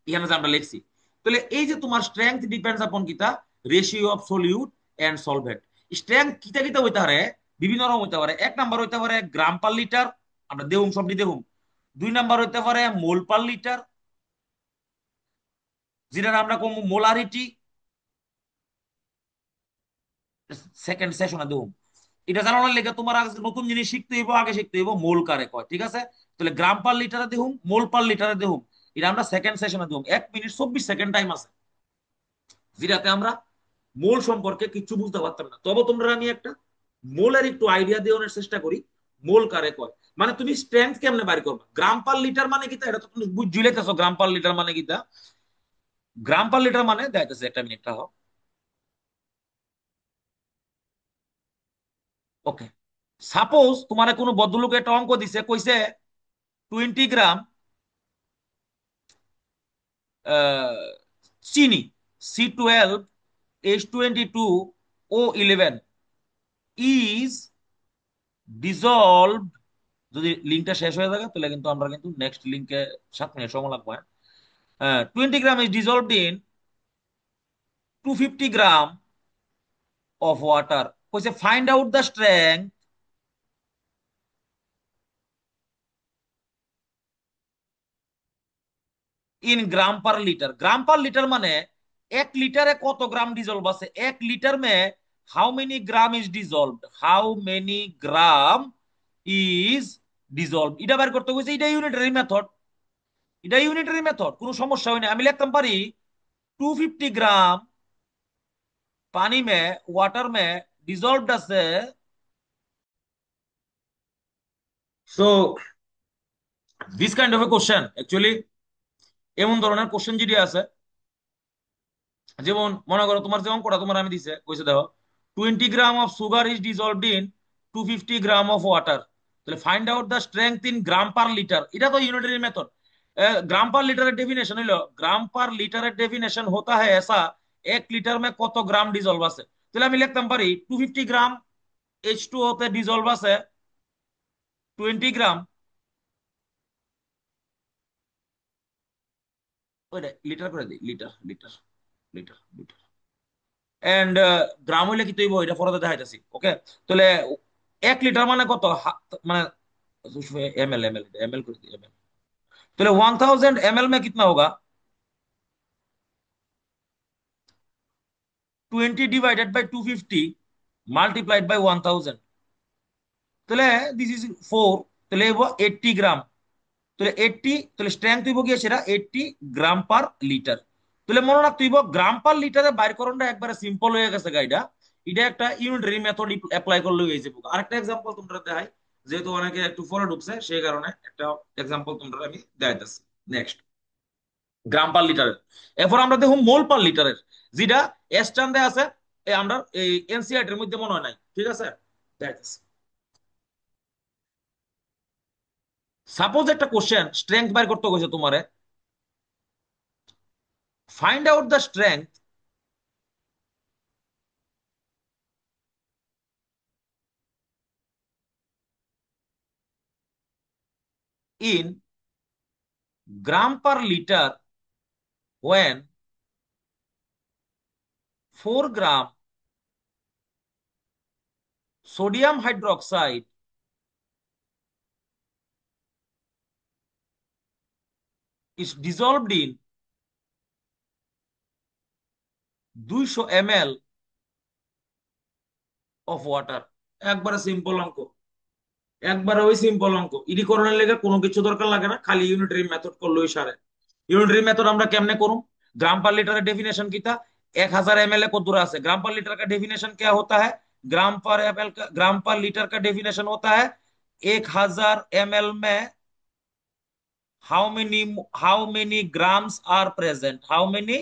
এখানে যে আমরা লিখছি, তাহলে এই যে তোমার স্ট্রেংথ ডিপেন্ডস আপন কিতা, ratio of solute and solvent. Strength কিতা কিতা হইতে পারে, বিভিন্ন রকম হইতে পারে। এক নাম্বার হইতে পারে গ্রাম পার লিটার, আমরা দেহুম সবটি দেহুম। দুই নাম্বার হইতে পারে মোল পার লিটার, যেটা আমরা কম মোলারিটি, সেকেন্ড সেশনে দেহুম। এটা জানানোর লেগে তোমার আগে নতুন জিনিস শিখতে হইব, আগে শিখতে হইব মোল কারে কয়, ঠিক আছে। তাহলে গ্রাম পার লিটারে দেখুন, মোল পার লিটারে দেখুন, এটা আমরা সেকেন্ড সেশনে দেখুন। 1 মিনিট 24 সেকেন্ড টাইম আছে, যেটাতে আমরা মোল সম্পর্কে কিছু বুঝতে পারতাম না, তবে তোমরা আমি একটা মোলের একটু আইডিয়া দেওয়ার চেষ্টা করি। মোল কারে কয়, মানে তুমি স্ট্রেংথ কেমনে বাইর করবা, গ্রাম পার লিটার মানে কিতা এটা তো তুমি বুঝলেতেছো, গ্রাম পার লিটার মানে কিতা। গ্রাম পার লিটার মানে দেখাইতেছে, একটা মিনিট হোক। ওকে, সাপোজ তোমার কোনো ভদ্রলোক একটা অঙ্ক দিছে, কইছে 20 গ্রাম চিনি, C12H22O11 ইজ ডিজলভড। যদি লিঙ্কটা শেষ হয়ে থাকে তাহলে কিন্তু আমরা কিন্তু নেক্সট লিঙ্কে 7 মিনিট সময় লাগবে। 20 gram is dissolved in 250 gram of water. কইছে find out the strength in gram per litre. Gram per litre মানে 1 লিটারে কত গ্রাম ডিজলভ আছে, 1 লিটার মে how many gram is dissolved, how many gram is dissolve, এটা বের করতে হয়েছে। এটা ইউনিটারি মেথড, এটা ইউনিটারি মেথড, কোনো সমস্যা হয় না। আমি লিখতাম পারি 250 গ্রাম পানি মে, ওয়াটার মে ডিজলভড আছে। So this kind of A question actually, এমন ধরনের কোশ্চেন যদি আছে, যেমন মনে করো তোমার যে অঙ্কটা তোমার আমি দিছে, কইছে দেখো 20 gram of sugar is dissolved in 250 gram of water, তাহলে find out the strength in gram per litre. এটা তো ইউনিটারি মেথড। ग्राम पर लीटर डेफिनेशन হইলো, গ্রাম পার লিটারের ডেফিনেশন হতা है ऐसा, 1 লিটার মে কত গ্রাম ডিজলভ আছে। তাহলে আমি লিখতাম পারি 250 গ্রাম H2O তে ডিজলভ আছে 20 গ্রাম, ওইটা লিটার করে দিই, litre litre litre litre, and gram হইলে কি তৈব এটা পরে দেখাইতেছি। ওকে, তাহলে 1 লিটার মানে কত, মানে एम एल कर दिया एम एल। तो 1000 ml में कितना होगा, 20 डिवाइडेड बाई 250 মাল্টিপ্লাইড বাই 1000, তাহলে দিস ইজ 4, তাহলে হইব 80 গ্রাম। তাহলে 80, তাহলে স্ট্রেংথ হইব গিয়ে সেটা 80 গ্রাম পার লিটার। তাহলে মনে রাখতে হইব গ্রাম পার লিটারে বাইর করণটা একবারে সিম্পল হয়ে গেছে গাইডা। এটা একটা ইউনিটারি মেথড অ্যাপ্লাই করলে হয়ে যাবে। আরেকটা এক্সাম্পল তোমরা দেখাই, যেহেতু অনেকে একটু ফলো ঢুকছে সেই কারণে একটা এক্সাম্পল তোমরা আমি দেখাইতেছি। নেক্সট, গ্রাম পার লিটারের, এরপর আমরা দেখুন মোল পার লিটারের, যেটা স্ট্যান্ডে আছে, আমরা এই এনসিআরটি এর মধ্যে মনে হয় নাই, ঠিক আছে। সাপোজ একটা কোশ্চেন স্ট্রেংথ বাইর করতে গেছে তোমারে, find out the strength in gram per litre when 4 gram sodium hydroxide is dissolved in 200 ml of water। একবারে সিম্পল অঙ্ক, একবারে ওই সিম্পল অঙ্ক, ইডি করণের লেগে কোনো কিছু দরকার লাগে না, খালি ইউনিটারি মেথড করলেই সারে। ইউনিটারি মেথড আমরা কেমনে করুম, ग्राम पर लीटर का डेफिनेशन की था, 1000 ml को दूर से ग्राम पर लीटर का डेफिनेशन क्या होता है, ग्राम पर लीटर का डेफिनेशन होता है 1000 ml में how many grams are present, how many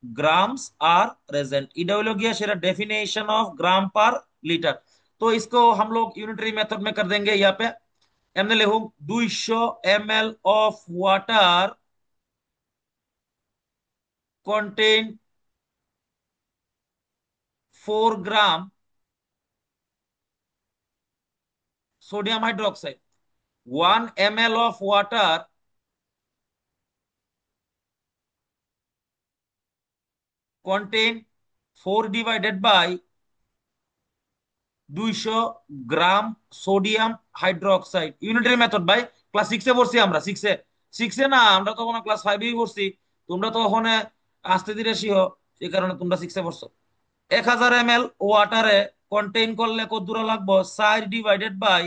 grams are present, এটা হলো গিয়া সেটা डेफिनेशन ऑफ ग्राम पर लीटर। तो इसको हम लोग यूनिटरी मेथड में कर देंगे। यहाँ पे हमने लिखूं 200 ml of water contain 4 gram sodium hydroxide, 1 ml of water contain 4 divided by 200 gram sodium hydroxide. Unitary method ভাই, ক্লাস 6-এ পড়ছি আমরা। 6-এ না, আমরা তখন ক্লাস 5-এই পড়ছি। তোমরা তো ওখানে আস্তে ধীরে শিখো, সেই কারণে তোমরা 6-এ পড়ছো। 1000 ml ওয়াটারে কন্টেইন করলে কত দূর লাগবো? 4 divided by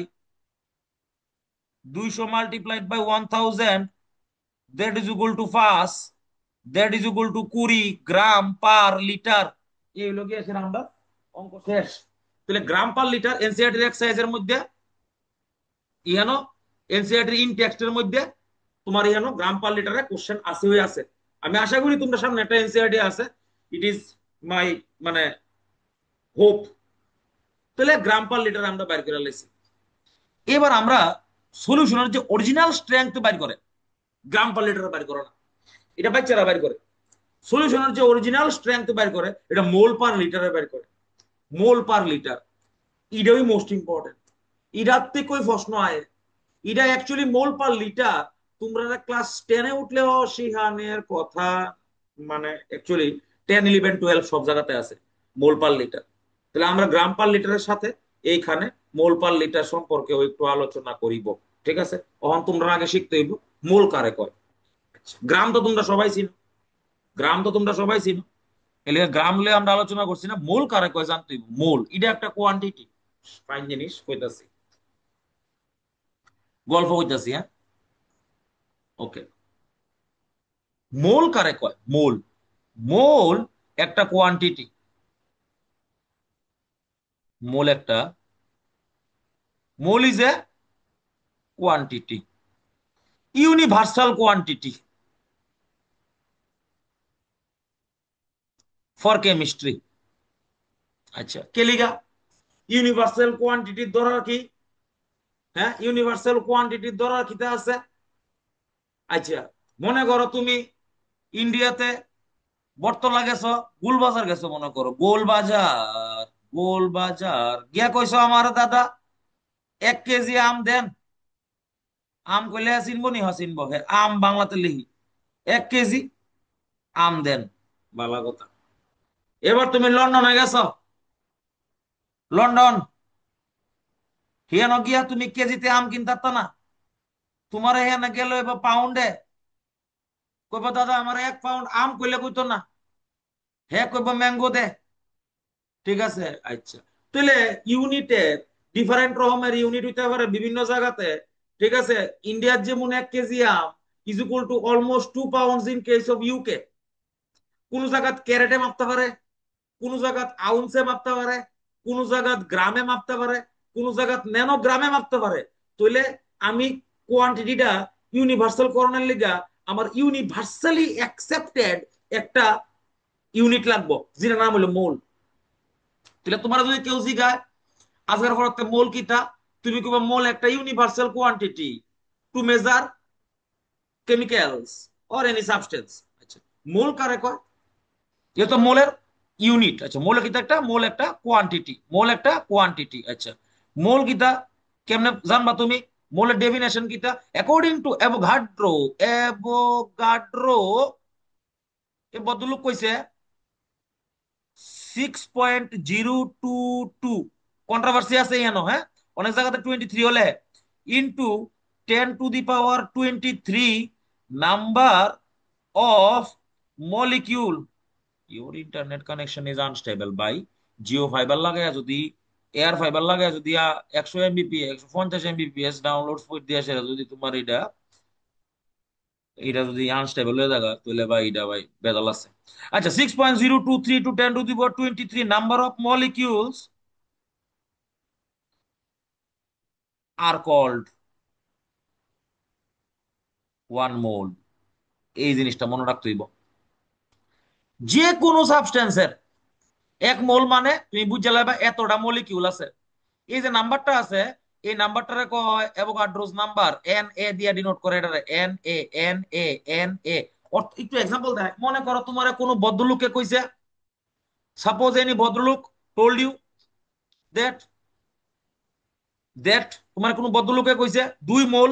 200 multiplied by 1000, that is equal to 5, that is equal to 20 gram per litre. এই হলো গিয়ে এখানে আমরা অঙ্ক শেষ। তাহলে গ্রাম পার লিটার এনসিইআরটি এক্সারসাইজের মধ্যে, ইহানো এনসিইআরটি ইন টেক্সটের মধ্যে তোমার ইহানো গ্রাম পার লিটারে কোশ্চেন আছে হয়ে আছে। আমি আশা করি তোমরা সামনে একটা এনসিইআরটি আছে, ইট ইজ মাই মানে হোপ। তাহলে গ্রাম পার লিটার আমরা বাইর করে লাইছি। এবার আমরা সলিউশনের যে অরিজিনাল স্ট্রেংথ বাইর করে, গ্রাম পার লিটার বাইর করে না, এটা বাচ্চারা বাইর করে। সলিউশনের যে অরিজিনাল স্ট্রেংথ বাইর করে এটা মোল পার লিটারে বাইর করে। মোল পার লিটার এটাই মোস্ট ইম্পর্টেন্ট। এটার থেকে কই প্রশ্ন আয়, এটা অ্যাকচুয়ালি মোল পার লিটার তোমরা ক্লাস 10-এ উঠলেও সেখানের কথা, মানে অ্যাকচুয়ালি 10, 11, 12 সব জায়গাতে আছে মোল পার লিটার। তাহলে আমরা গ্রাম পার লিটারের সাথে এইখানে মোল পার লিটার সম্পর্কে একটু আলোচনা করিব। ঠিক আছে, তখন তোমরা আগে শিখতে হইব মোল কারে কয়। গ্রাম তো তোমরা সবাই চিনো, গ্রাম তো তোমরা সবাই চিনো, এলাকা গ্রাম লয়ে আমরা আলোচনা করছি না, মোল কারে কয় জানতে হইব। মোল এটা একটা কোয়ান্টিটি, ফাইন জিনিস কইতাছি, গল্প কইতাছি, হ্যাঁ। ওকে, মোল কারে কয়? মোল, মোল একটা কোয়ান্টিটি, মোল একটা, mole is a quantity, universal quantity for chemistry. আচ্ছা, কেলিগা ইউনিভার্সাল কোয়ান্টিটির ধরার কি? হ্যাঁ, ইউনিভার্সাল কোয়ান্টিটির ধরার কিতা আছে? আচ্ছা, মনে করো তুমি ইন্ডিয়াতে বটতলা গেছো, গোলবাজার গেছো, মনে করো গোলবাজার, গোলবাজার গিয়া কইছো আমার দাদা 1 কেজি আম দেন। আম কইলে চিনবো নি? চিনবো, হে আম বাংলাতে লিখি 1 কেজি আম দেন, ভালো কথা। এবার তুমি লন্ডনে গেছো, লন্ডন হিয়ানো গিয়া তুমি কেজিতে আম কিনতে না, তোমার এখানে গেল এবার পাউন্ডে, কইবা দাদা আমার 1 পাউন্ড আম, কইলে কইতো না, হে কইবা ম্যাঙ্গো দে। ঠিক আছে, আচ্ছা। তাহলে ইউনিটের ডিফারেন্ট রকমের ইউনিট হইতে পারে বিভিন্ন জায়গাতে। ঠিক আছে, ইন্ডিয়ার যেমন 1 কেজি আম is equal to almost 2 pounds in case of UK. কোন জায়গাত ক্যারেটে মাপতে পারে, কোন জায়গাত আউন্সে মাপতে পারে, কোন জায়গাত গ্রামে মাপতে পারে, কোন জায়গাত ন্যানোগ্রামে মাপতে পারে। তাইলে আমি কোয়ান্টিটিটা ইউনিভার্সাল করণের লিগা আমার ইউনিভার্সালি অ্যাকসেপ্টেড একটা ইউনিট লাগবো, যেটা নাম হলো মোল। তাহলে তোমার যদি কেউ জিগায় আজকের পড়তে মোল কিতা, তুমি কইবা মোল একটা universal quantity to measure chemicals or any substance. আচ্ছা, মোল কারে কয়? ये तो मोलर यूनिट। अच्छा, मोल किता একটা, মোল একটা কোয়ান্টিটি, মোল একটা কোয়ান্টিটি। আচ্ছা, মোল কিতা কেমনে জানবা তুমি? মোলের ডেফিনেশন কিতা? অ্যাকর্ডিং টু অ্যাভোগাড্রো, অ্যাভোগাড্রো এ বদলুক কইছে 6.022, কন্ট্রোভার্সি আছে এখানে, হ্যাঁ, অনেক জায়গাতে 23 হলে, into 10⁻23 number of molecule. Your internet connection is unstable বাই। জিও ফাইবার লাগায় যদি, এয়ার ফাইবার লাগায় যদি 100 Mbps 150 Mbps ডাউনলোড স্পিড দিয়ে আসে, যদি তোমার এটা এটা যদি আনস্টেবল হয়ে থাকে তাহলে ভাই এটা ভাই বেদাল আছে। আচ্ছা, 6.023 to 10⁻23 number of molecules are called 1 mole. এই জিনিসটা মনে রাখতে হইব। যে কোনো সাবস্টেন্সের 1 মোল মানে তুমি বুঝে লাগবে এতটা মলিকিউল আছে। এই যে নাম্বারটা আছে, এই নাম্বারটারে কয় অ্যাভোগাড্রোস নাম্বার, এন এ দিয়ে ডিনোট করে এটা, N A N A N A. একটু এক্সাম্পল দেখ, মনে করো তোমার কোনো ভদ্রলোকে কইছে, সাপোজ এনি ভদ্রলোক টোল্ড ইউ দ্যাট দ্যাট তোমার কোনো ভদ্রলোকে কইছে 2 মোল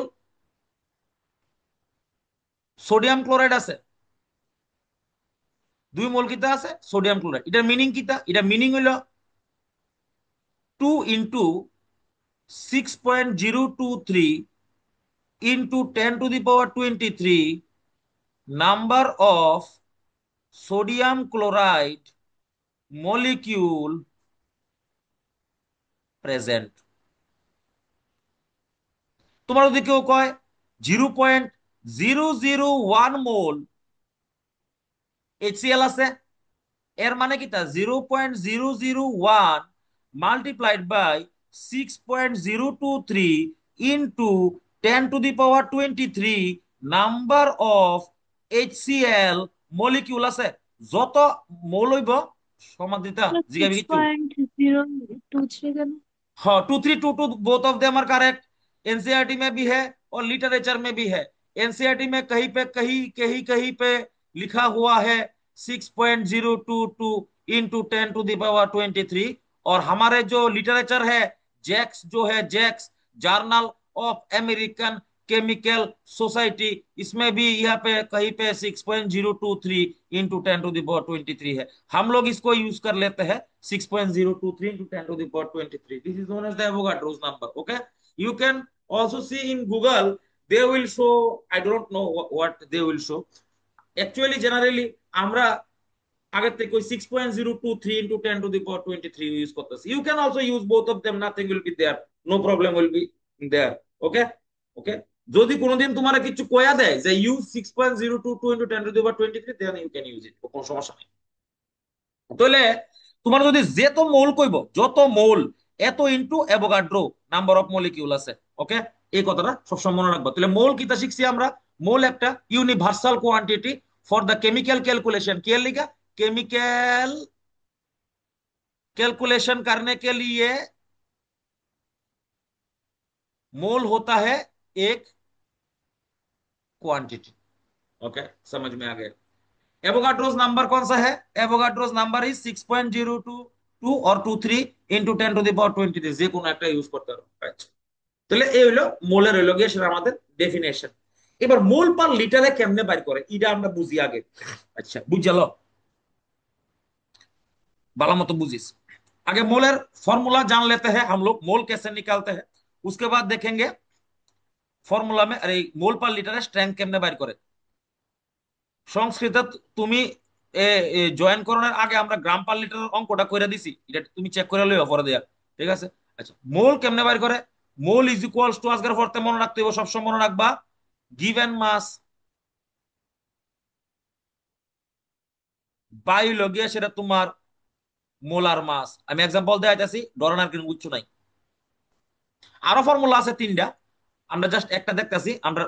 সোডিয়াম ক্লোরাইড আছে। 2 মোল কিতা আছে সোডিয়াম ক্লোরাইড। এটার মিনিং কিতা? এটার মিনিং হইল 2 × 6.023 into 10 to the power 23 number of sodium chloride molecule present। তোমার যদি কেউ কয় 0.001 মোল HCl আছে, এর মানে কি তা 0.001 multiplied by 6.023 into 10 to the power 23 number of HCl molecule আছে। যত মৌল হইব সমাদ্রিতা জিগাবি সিক্স কিছু। পয়েন্ট জিরো টু থ্রি কেন? हाँ 2322 both of them are correct. NCERT में भी है और लिटरेचर में भी है। एनसीईआरटी में कहीं पे लिखा हुआ है 6.022 इंटू 10 to the power 23। और हमारे जो लिटरेचर है जैक्स जो है Jacques journal of American chemical society, इसमें भी यहाँ पे कहीं पे 6.023 इंटू 10 to the power 23 है। हम लोग इसको यूज कर लेते हैं 6.023 into 10 to the power 23। This is known as the Avogadro's number। Okay, you can also see in Google, they will show, I don't know what they will show। Actually generally আমরা আগের থেকে ওই 6.023 into 10 to the power 23 use করতেছি। You can also use both of them, nothing will be there, no problem will be there. Okay okay, যদি কোনোদিন তোমার কিছু কয়া দেয় যে use 6.022 into 10 to the power 23, then you can use it, কোনো সমস্যা নেই। তাহলে তোমার যদি যেত মৌল কইব, যত মৌল এত into Avogadro number of molecule আছে। ওকে, এই কথাটা সবসময় মনে রাখবো। তাহলে মৌল কিতা শিখছি আমরা? মৌল একটা universal quantity for the chemical calculation. কে লিখा? केमिकल कैलकुलेशन करने के लिए मोल होता है एक क्वांटिटी। ओके, समझ में आ गया। एवोगाड्रोस नंबर कौन सा है? एवोगाड्रोस नंबर इज 6.022 और 23 इंटू 10 to the power 23। যে কোনো একটা ইউজ করতে পারো। আচ্ছা, তাহলে এই হলো মোলের হইলো গিয়ে সেটা আমাদের ডেফিনেশন। এবার মোল পার লিটারে কেমনে বাইর করে এটা আমরা বুঝি আগে। আচ্ছা বুঝালো, ভালো মতো বুঝিস। आगे मोलर फॉर्मूला जान लेते हैं हम लोग, मोल कैसे निकालते हैं। उसके बाद देखेंगे फॉर्मूला में अरे मोल पर लिटर स्ट्रेंथ केमने বাইর করে। সংস্কৃত তুমি জয়েন করানোর আগে আমরা গ্রাম পার লিটার অঙ্কটা কইরা দিছি, এটা তুমি চেক করে লইও পরে দেয়া। ঠিক আছে। আচ্ছা, মোল কেমনে বাইর করে? মোল ইজ ইকুয়ালস টু, আজকের পড়তে মনে রাখতে হবে, সবসময় মনে রাখবা, গিভেন মাস বাই লগিয়া সেটা তোমার মোলার মাস। আমি এক্সাম্পল দেখাইতেছি, ডরানোর কোনো কিচ্ছু নাই। আরো ফর্মুলা আছে 3টা, আমরা জাস্ট একটা দেখতেছি আমরা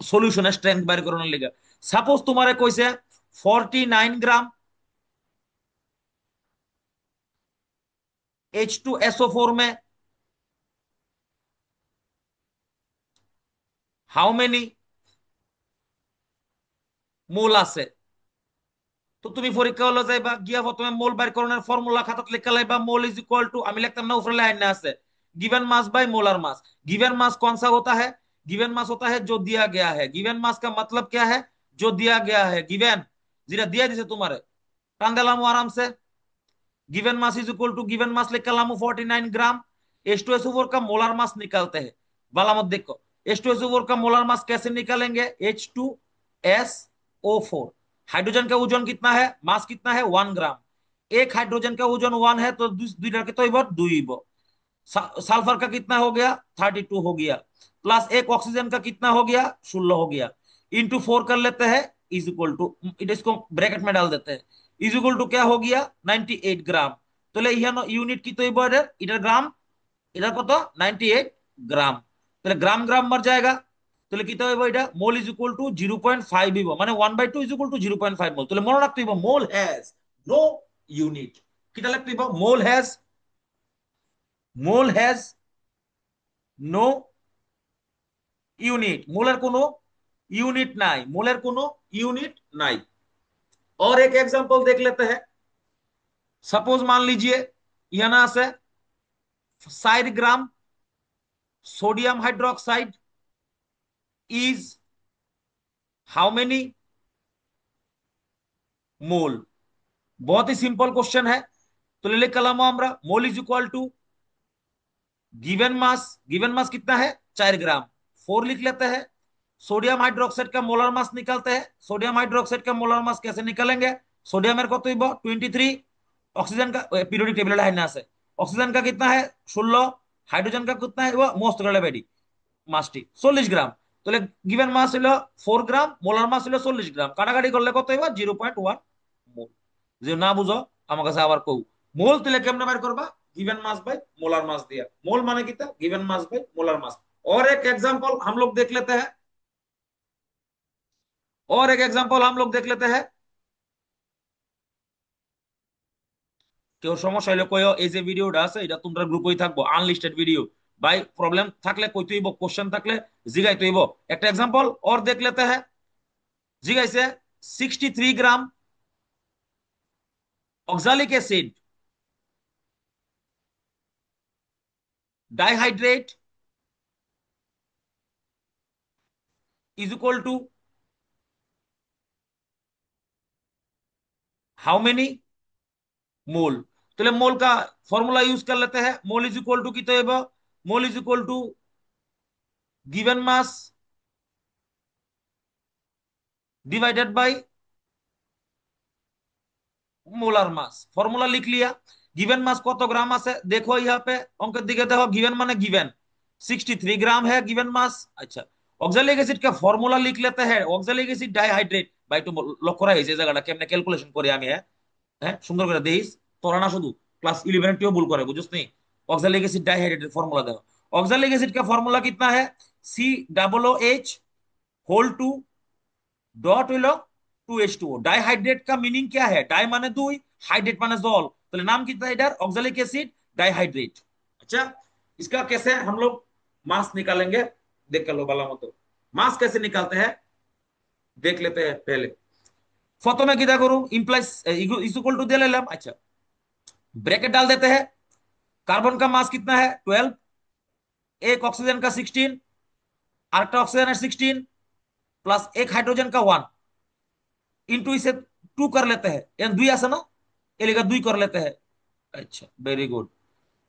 সলিউশনের স্ট্রেংথ বাইর করানোর লিগে। সাপোজ তোমারে কইছে 49 গ্রাম H2SO4 में हाउ मेनी মোল আছে। তো তুমি পরীক্ষা হলো যাইবা গিয়া প্রথমে মোল বাইর করানোর ফর্মুলা খাতাত লেখা লাইবা, मोल इज इक्वल टू, আমি লিখতাম না উপরে লাইন আছে, given mass by molar mass. Given mass कौन सा होता है? गिवन मास होता है जो दिया गया है। गिवन मास का मतलब क्या है? जो दिया गया है। गिवन যেটা দিয়া দিছে তোমারে, টান দিলাম আরাম से। Given mass is equal to, given mass लिख कलाम 49 ग्राम। H2SO4 का मोलर मास निकालते हैं। बाला मत देखो, H2SO4 का मोलर मास कैसे निकालेंगे? H2SO4, हाइड्रोजन का ओजन कितना है, मास कितना है, 1 ग्राम। एक हाइड्रोजन का ओजन 1 है तो दुईटा के तो दुई। सल्फर का कितना हो गया? 32 हो गया। प्लस एक ऑक्सीजन का कितना हो गया? 16 हो गया। इंटू 4 कर लेते हैं, इज इक्वल टू, इसको ब्रैकेट में डाल देते हैं, इज इक्वल टू क्या हो गया? 98 গ্রাম। তাহলে ইহানো ইউনিট কি তৈব এটার? এটার গ্রাম, এটার কত? 98 গ্রাম। তাহলে গ্রাম গ্রাম মার জায়গা, তাহলে কি হইব, এটা মোল ইজ ইকুয়াল টু 0.5 হইব, মানে 1/2 ইজ ইকুয়াল টু 0.5 মোল। তাহলে মনে রাখতে হইব মোল হ্যাজ নো ইউনিট। কিটা লিখতে হইব, মোল হ্যাজ নো ইউনিট। মোলের কোনো यूनिट নাই, मोलर कोनो यूनिट নাই। और एक एग्जांपल देख लेते हैं। सपोज मान लीजिए यह ना আছে 60 gram sodium hydroxide is how many mole. बहुत ही सिंपल क्वेश्चन है। तो ले कलम আমরা mole is equal to given mass कितना है 4 ग्राम, 4 लिख लेते हैं। सोडियम हाइड्रोक्साइड का मोलर मास निकालते हैं। सोडियम हाइड्रोक्साइड का मोलर मास कैसे निकालेंगे, सोडियम कत 23, ऑक्सीजन का पीरियोडिक टेबल है ना से, ऑक्सीजन का कितना है 16, हाइड्रोजन का कितना है वो मोस्ट कर बेडी মাসটি 40 গ্রাম। তাহলে গিভেন মাস হলো 4 গ্রাম, মোলার মাস হলো 40 গ্রাম, কাটাকাটি করলে কত হইব 0.1 মোল। যে না বুঝো আমার কাছে আবার কও। মোল তাহলে কেমনে বের করবা, गिवन मास बाय मोलर मास दिया। मोल माने कितना, गिवन मास बाय मोलर मास। और एक एग्जांपल हम लोग देख लेते हैं, और एक एग्जांपल हम लोग देख लेते हैं। কেউ সমস্যা হলে কইও, এই যে ভিডিওটা আছে এটা তোমরা গ্রুপেই থাকবো, আনলিস্টেড ভিডিও। ভাই প্রবলেম থাকলে কইতে হইব, কোশ্চেন থাকলে জিগাইতে হইব। একটা एग्जांपल और देख लेते हैं। জিগাইছে 63 gram oxalic acid dihydrate is equal to how many mole. तो मोल का फॉर्मूला यूज कर लेते हैं। मोल इज इक्वल टू कितने, mole is equal to given mass divided by molar mass. Formula लिख लिया। गिवन मास কত গ্রাম আছে देखो यहाँ पे अंक दिखे, देखो गिवन माने गिवन 63 ग्राम है गिवन मास। अच्छा, ऑक्सालिक एसिड का फॉर्मूला लिख लेते हैं। ऑक्सालिक एसिड डाइहाइड्रेट ভাই একটু লক্ষ্য রাখিস এই জায়গাটা কেমনে ক্যালকুলেশন করি আমি। হ্যাঁ হ্যাঁ সুন্দর করে দেখিস, তোরা না শুধু ক্লাস 11 টিও ভুল করে বুঝছিস নি। ऑक्सालिक एसिड डाइहाइड्रेट फॉर्मूला देखो। ऑक्सालिक एसिड का फॉर्मूला कितना है, COOH होल टू डॉट হইলো 2H2O। डाइहाइड्रेट का मीनिंग क्या है, डाई माने दुई, हाइड्रेट माने जल, तो नाम कितना है इधर ऑक्सालिक एसिड डाइहाइड्रेट। अच्छा, इसका कैसे हम लोग मास निकालेंगे, देख कर लो बाला मत। मास कैसे निकालते हैं देख लेते हैं पहले। प्रथमे क्या करूं, इम्प्लाइज इज इक्वल टू दे लेलाम। अच्छा, ब्रैकेट डाल देते हैं। कार्बन का मास कितना है 12, एक ऑक्सीजन का 16, आरेकटा ऑक्सीजन है 16, प्लस एक हाइड्रोजन का 1, इंटू इसे 2 कर लेते हैं, यानी 2 आसे ना, ये लेकर 2 कर लेते हैं। अच्छा वेरी गुड।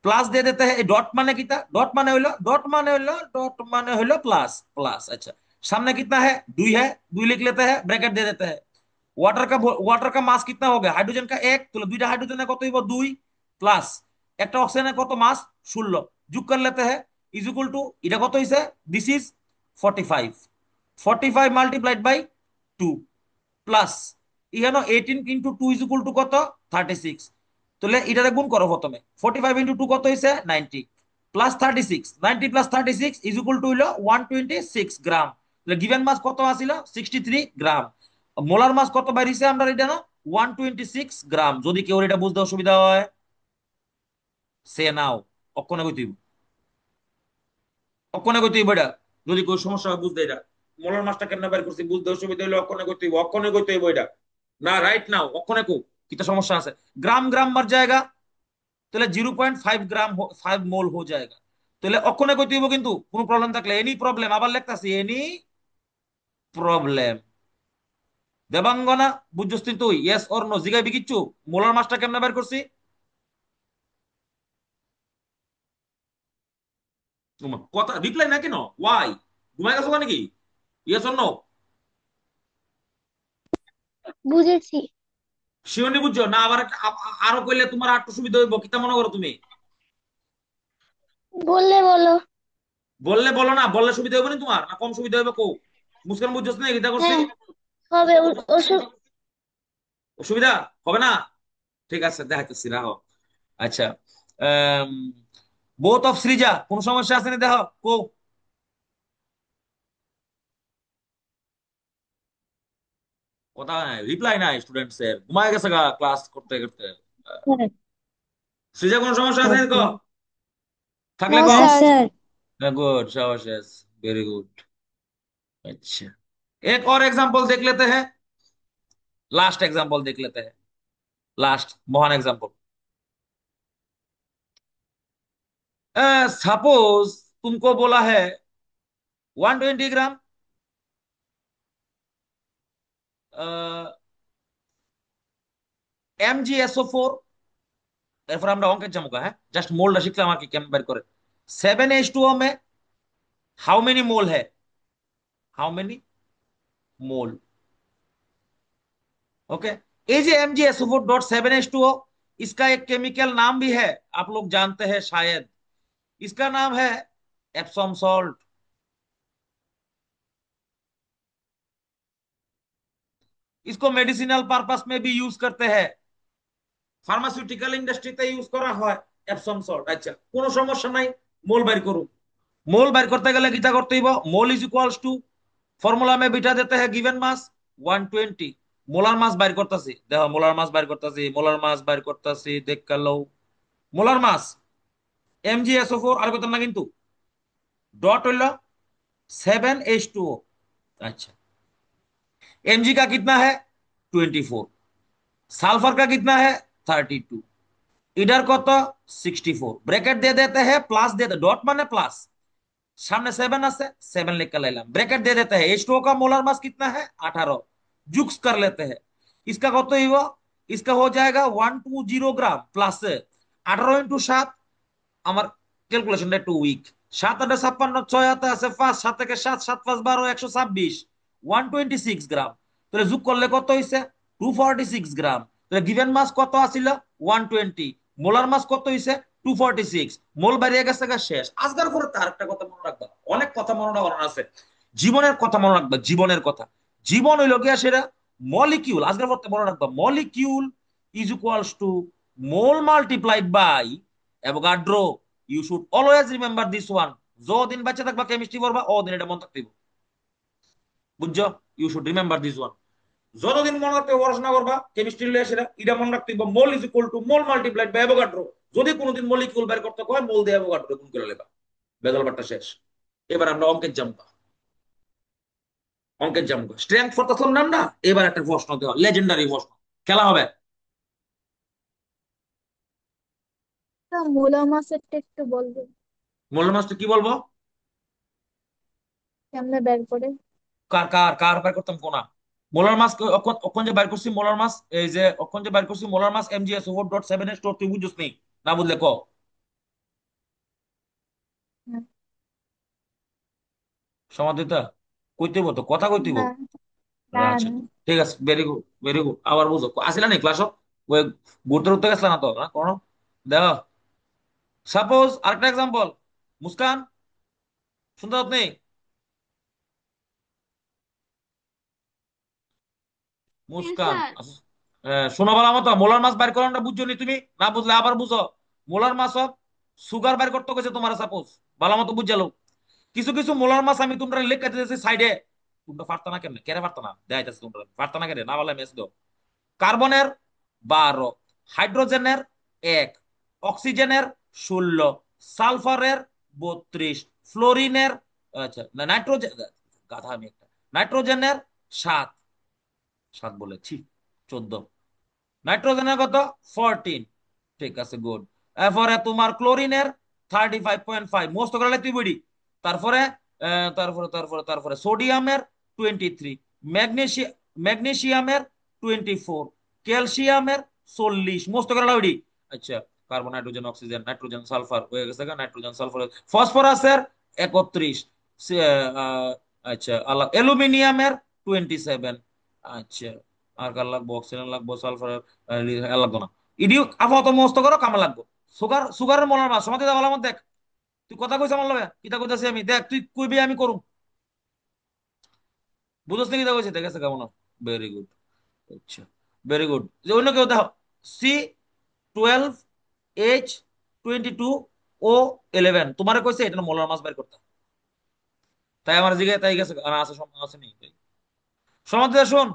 প্লাস দিয়ে দিতে হয়, ডট মানে কিতা, ডট মানে হইলো प्लस प्लस। अच्छा, सामने कितना है 2 है, 2 लिख लेते हैं, ब्रैकेट दे देते हैं। वाटर का मास कितना हो गया, हाइड्रोजन का 1, तो দুইটা হাইড্রোজেনে কত হইব 2, প্লাস একটা অক্সিজেনে কত মাস 16, যোগ कर लेते हैं, ইজ ইকুয়াল টু এটা কত হইছে, this is 45, 45 multiplied by 2, plus ইহানো 18 ইন্টু 2 ইজ ইকুয়াল টু কত 36। তাহলে এটাতে গুণ করো প্রথমে, 45 ইন্টু 2 কত হইছে 90, plus 36, 90 plus 36 is equal two হইলো 126 গ্রাম। তাহলে গিভেন মাস কত আসিল 63 গ্রাম। মোলার মাস কত বাইরিছে আমরা এটা না 126 গ্রাম। যদি কেউ এটা বুঝতে অসুবিধা হয় সে নাও, অক্ষণে কইতেইব, অক্ষণে কইতেইব এটা। যদি কোনো সমস্যা হয় বুঝতে, এটা মোলার মাসটা কেমনে বের করছি বুঝতে অসুবিধা হইলে অক্ষণে কইতেইব, অক্ষণে কইতেইব এটা। না রাইট নাও অক্ষণে কো, কিটা সমস্যা আছে। গ্রাম গ্রাম মার জায়গা, তাহলে 0.5 গ্রাম 5 মোল हो जाएगा। তাহলে অক্ষণে কইতে হইব, কিন্তু কোনো প্রবলেম থাকলে এনি প্রবলেম আবার লিখতাছি, এনি প্রবলেম। দেবাঙ্গনা বুঝছস তুই, ইয়েস অর নো জিগাইবি কিচ্ছু, মোলার মাসটা কেমনে বের করছি। কথা রিপ্লাই না কেন, ওয়াই ঘুমাই গেছো নাকি, ইয়েস অর নো। বুঝেছি। শিওনি বুঝছো না, আবার আরো কইলে তোমার একটু সুবিধা হইব, কিতা মনে করো তুমি। বললে বলো। বললে বলো, না বললে সুবিধা হইব না তোমার, না কম সুবিধা হইবে কো। মুসকান বুঝছস না কিতা করছি, হ্যাঁ, হবে অসুবিধা হবে না। ঠিক আছে দেখাইতেছি রাহো। আচ্ছা, বোথ অফ সৃজা, কোন সমস্যা আছে নি দেখো কো। কথা নাই, রিপ্লাই নাই স্টুডেন্টস এর, ঘুমায় গেছে গা ক্লাস করতে করতে। স্যার। সৃজা কোন সমস্যা আছে নি কো, থাকলে নো কো। স্যার। স্যার। गुड शाबाश, वेरी गुड। अच्छा, एक और एग्जांपल देख लेते हैं, लास्ट एग्जांपल देख लेते हैं, लास्ट महान एग्जांपल। सपोज तुमको बोला है 120 ग्राम MgSO4, এরপর আমরা অঙ্কের যাবো হ্যাঁ, জাস্ট মোলটা শিখলাম আর কি কেমন বের করে। 7H2O में हाउ मेनी मोल है, हाउ मेनी मोल। ओके, ये जो MgSO4.7H2O, इसका एक केमिकल नाम भी है, आप लोग जानते हैं शायद, इसका नाम है एप्सॉम सॉल्ट। इसको मेडिसिनल पर्पस में भी यूज करते हैं, ফার্মাসিউটিক্যাল ইন্ডাস্ট্রিতে ইউজ করা হয় এপসম সল্ট। আচ্ছা, কোনো সমস্যা নাই, মোল বের করুন। मोल বাইর করতে গেলে কিটা করতে হইব, mole is equals to, formula में बिठा देते हैं गिवन मास 120। মোলার মাস বাইর করতেছি, দেখো মোলার মাস বাইর করতেছি, মোলার মাস বাইর করতেছি, দেখ কালো মোলার মাস MgSO4 আর কত না কিন্তু, डॉट হইল 7H2O। अच्छा, Mg का कितना है 24, सल्फर का कितना है 32, इधर কত 64, ব্র্যাকেট দিয়ে देते हैं प्लस दे दे, डॉट माने प्लस, सामने 7 আছে 7 लिख कर लेला, ब्रैकेट दे देते हैं। H2O का मोलर मास कितना है 18, जुक्स कर लेते हैं। इसका কত হইব, इसका हो जाएगा 120 ग्राम प्लस 18 × 7, আমার ক্যালকুলেশনটা একটু উইক। 7 8 56, 6 হাতে আছে 5, 7 থেকে 7, 7 5 12, 126, 126 গ্রাম। তাহলে যোগ করলে কত হইছে 246 গ্রাম। তাহলে গিভেন মাস কত আছিল 120, মোলার মাস কত হইছে 246, মোল বেরিয়ে গেছে গা শেষ। আজকের পরে তার একটা কথা মনে রাখবা, অনেক কথা মনে রাখার আছে, জীবনের কথা মনে রাখবা, জীবনের কথা। জীবন হইল গিয়া সেটা মলিকিউল, আজকের পর মনে রাখবা molecule is equals to mole multiplied by Avogadro. You should always remember this one, যতদিন বাচ্চা থাকবা কেমিস্ট্রি পড়বা ওদিন এটা মনে থাকতে হইব, বুঝছো? You should remember this one, যতদিন মনে রাখতে পড়াশোনা করবা কেমিস্ট্রি লয়ে সেটা এটা মনে রাখতে হইব, mole is equal to mole multiplied by Avogadro. যদি কোনোদিন মলিকিউল বের করতে কয় মোল দিয়ে অ্যাভোগাড্রো গুণ করে লেবা, বেজাল বাট্টা শেষ। এবার আমরা অঙ্কের জাম্পা, অঙ্কের জাম্পা স্ট্রেংথ ফর নাম না। এবার একটা প্রশ্ন দেওয়া, লেজেন্ডারি প্রশ্ন, খেলা হবে। মূলা মাছেরটা একটু বলবেন মোল্লা মাস্টার কি বলবো, কেমনে বের করে? কার কার কার বের করতাম কোনা, মোলার মাস অখন যে বাইর করছি মোলার মাস, এই যে অখন যে বাইর করছি মোলার মাস MgSO4.7H, তুই বুঝছিস নি, না বুঝলে ক হুম। সমাধিতা কইতে হইব তো, কথা কইতে হইব। না। না। আচ্ছা, না। ঠিক আছে, ভেরি গুড ভেরি গুড, আবার বুঝো আসিলা নি ক্লাস, ওই ঘুরতে ঘুরতে গেছিলা না তো না কোন। দেখো সাপোজ আরেকটা এক্সাম্পল, মুস্কান শুনতে পাচ্ছ নি, হ্যাঁ মুস্কান স্যার। আচ্ছা, শোনো ভালো মতো, মোলার মাছ বাইর করানোটা বুঝছো নি তুমি, না বুঝলে আবার বুঝো। মোলার মাছ সুগার বাইর করতে গেছে তোমার, সাপোজ ভালো মতো বুঝালো। কিছু কিছু মোলার মাছ আমি তোমরা লেখা দিতেছি সাইডে, তোমরা পারতা না কেন, কেন পারতা না দেখাইতেছে, তোমরা পারতা না কেন, না বলে মেস দাও। কার্বনের 12, হাইড্রোজেনের 1, অক্সিজেনের 16, সালফারের 32, ফ্লোরিনের, আচ্ছা না নাইট্রোজেন, গাধা আমি একটা, নাইট্রোজেনের 7, 7 বলেছি 14, নাইট্রোজেনের কত 14, ঠিক আছে গুড। এরপরে তোমার ক্লোরিনের 35.5, মোস্ট করে তুই বডি। তারপরে তারপরে সোডিয়ামের 23, ম্যাগনেসিয়াম ম্যাগনেসিয়ামের 24, ক্যালসিয়ামের 40, মোস্ট করে বডি। আচ্ছা, carbon hydrogen oxygen nitrogen sulphur হয়ে গেছে, নাইট্রোজেন সালফার, ফসফরাসের 31, আচ্ছা অ্যালুমিনিয়ামের 27, আচ্ছা আর কার লাগবো, অক্সিজেন লাগবো, সালফার লাগবো না, ইডিও আপাতত মস্ত করো কামে লাগবো। সুগারের মলার মাছ সমাধি দেওয়া আমার দেখ, তুই কথা কইছ আমার লগে কিতা কইতাছি আমি, দেখ তুই কইবি আমি করুম, বুঝছ না কিতা কইছে, দেখেছে কেমন, ভেরি গুড। আচ্ছা, ভেরি গুড, যে অন্য কেউ দেখো, C12H22 ও 11, তোমারে কইছে এটা মোলার মাস বের করতে, তাই আমার জিজ্ঞাসা তাই গেছে না আছে আছে নি সমাধান দে, শোন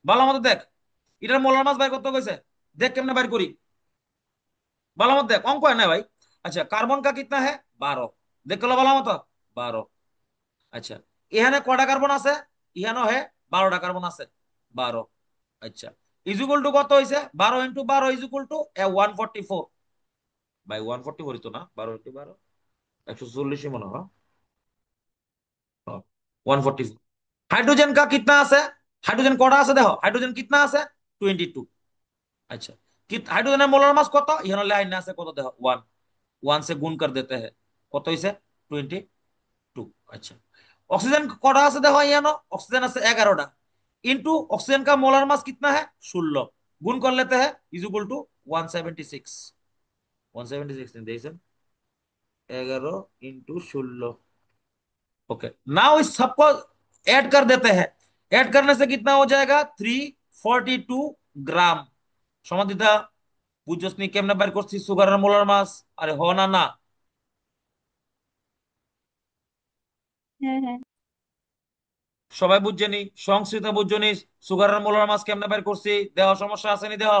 ভালো মতো দেখ, এটার মোলার মাস বের করতে কইছে, দেখ কেমনে বের করি, ভালো মতো দেখ, অঙ্ক है ना भाई। अच्छा कार्बन का कितना है 12, দেখ লো ভালো মতো 12। আচ্ছা এখানে কয়টা কার্বন আছে, এখানেও হে 12টা কার্বন আছে, 12। আচ্ছা ইজ ইকুয়াল টু কত হয়েছে, 12 × 12 ইজ ইকুয়াল টু 144। ভাই 144 তো না, 12 × 12 140 মনে হয়, 144। हाइड्रोजन का कितना আছে, हाइड्रोजन কটা আছে দেখো, हाइड्रोजन कितना আছে 22। अच्छा कि हाइड्रोजन मोलर मास কত, এখানে লাইন আছে কত দেখো 1, 1 से गुण कर देते हैं, কত হইছে 22। अच्छा ऑक्सीजन কটা আছে দেখো, এখানে ऑक्सीजन আছে 11টা, इनटू ऑक्सीजन का मोलर मास कितना है 16, गुण कर लेते हैं इज इक्वल टू 176। 176 नहीं देखिए, 11 × 16। ओके नाउ इस सबको ऐड कर देते हैं, ऐड करने से कितना हो जाएगा 342 ग्राम। সমাধিতা বুঝছস নি কেমনে বাইর করছি সুগারের মোলার মাস, আরে হ না না, হ্যাঁ, হ্যাঁ। সবাই বুঝছেনি, সংস্কৃত বুঝছনি সুগারের মোলার মাস কেমনে বাইর করছি, দেহ সমস্যা আসেনি দেহ।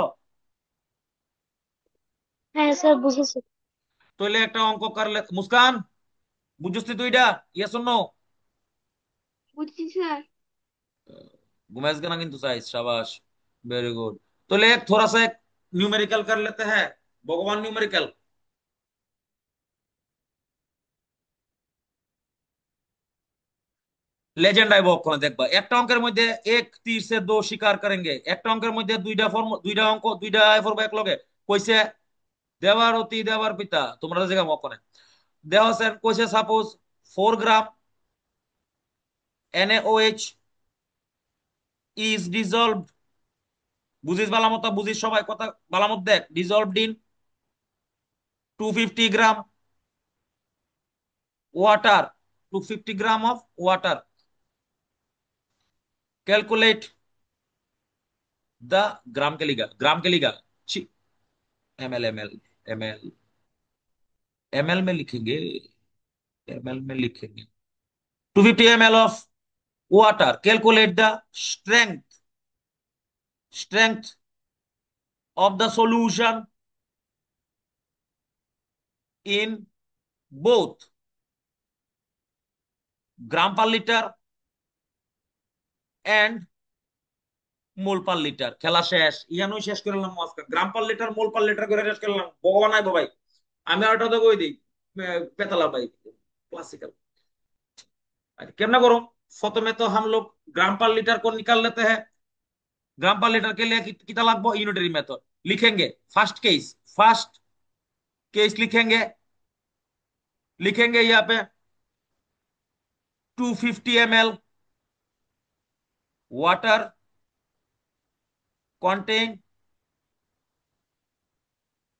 হ্যাঁ স্যার, বুঝেছি। তাহলে একটা অঙ্ক করলে মুস্কান, বুঝছস তুই এটা, ইয়েস অর নো? বুঝছি স্যার। घुमाइस ना किंतु साइज शाबाश, वेरी गुड। तो ले एक थोड़ा सा एक न्यूमेरिकल कर लेते हैं, भगवान न्यूमेरिकल। লেজেন্ড আইব ওখানে দেখবা, একটা অঙ্কের মধ্যে এক তীর সে দো শিকার করেंगे, একটা অঙ্কের মধ্যে দুইটা ফর্ম, দুইটা অঙ্ক, দুইটা আই ফর এক লগে কইছে দেওয়ার অতি দেওয়ার পিতা, তোমরা জায়গা ওখানে দেওয়া আছে কইছে suppose 4 gram NaOH is dissolved, বুঝিস বালা মতো, বুঝিস সবাই কথা বালা মত দেখ, dissolved in 250 gram water, 250 gram of water, calculate the gram के लिगा ml ml ml ml में लिखेंगे, ml में लिखेंगे 250 ml of water, calculate the strength strength of the solution in both gram per litre and mole per litre. খেলা শেষ, ইয়ানুই শেষ করলাম আজকে, গ্রাম পার লিটার মোল পার লিটার করে শেষ করলাম, ভগবান আইবো ভাই। আমি আর ওটা তো কই দিই পেতালা ভাই, क्लासिकल। केमना करो, प्रथमे तो हम लोग ग्राम पर लीटर को निकाल लेते हैं। ग्राम पर लीटर के लिए कितना लगभग यूनिटरी मेथड लिखेंगे, फर्स्ट केस लिखेंगे, लिखेंगे यहाँ पे 250 ml वाटर कंटेन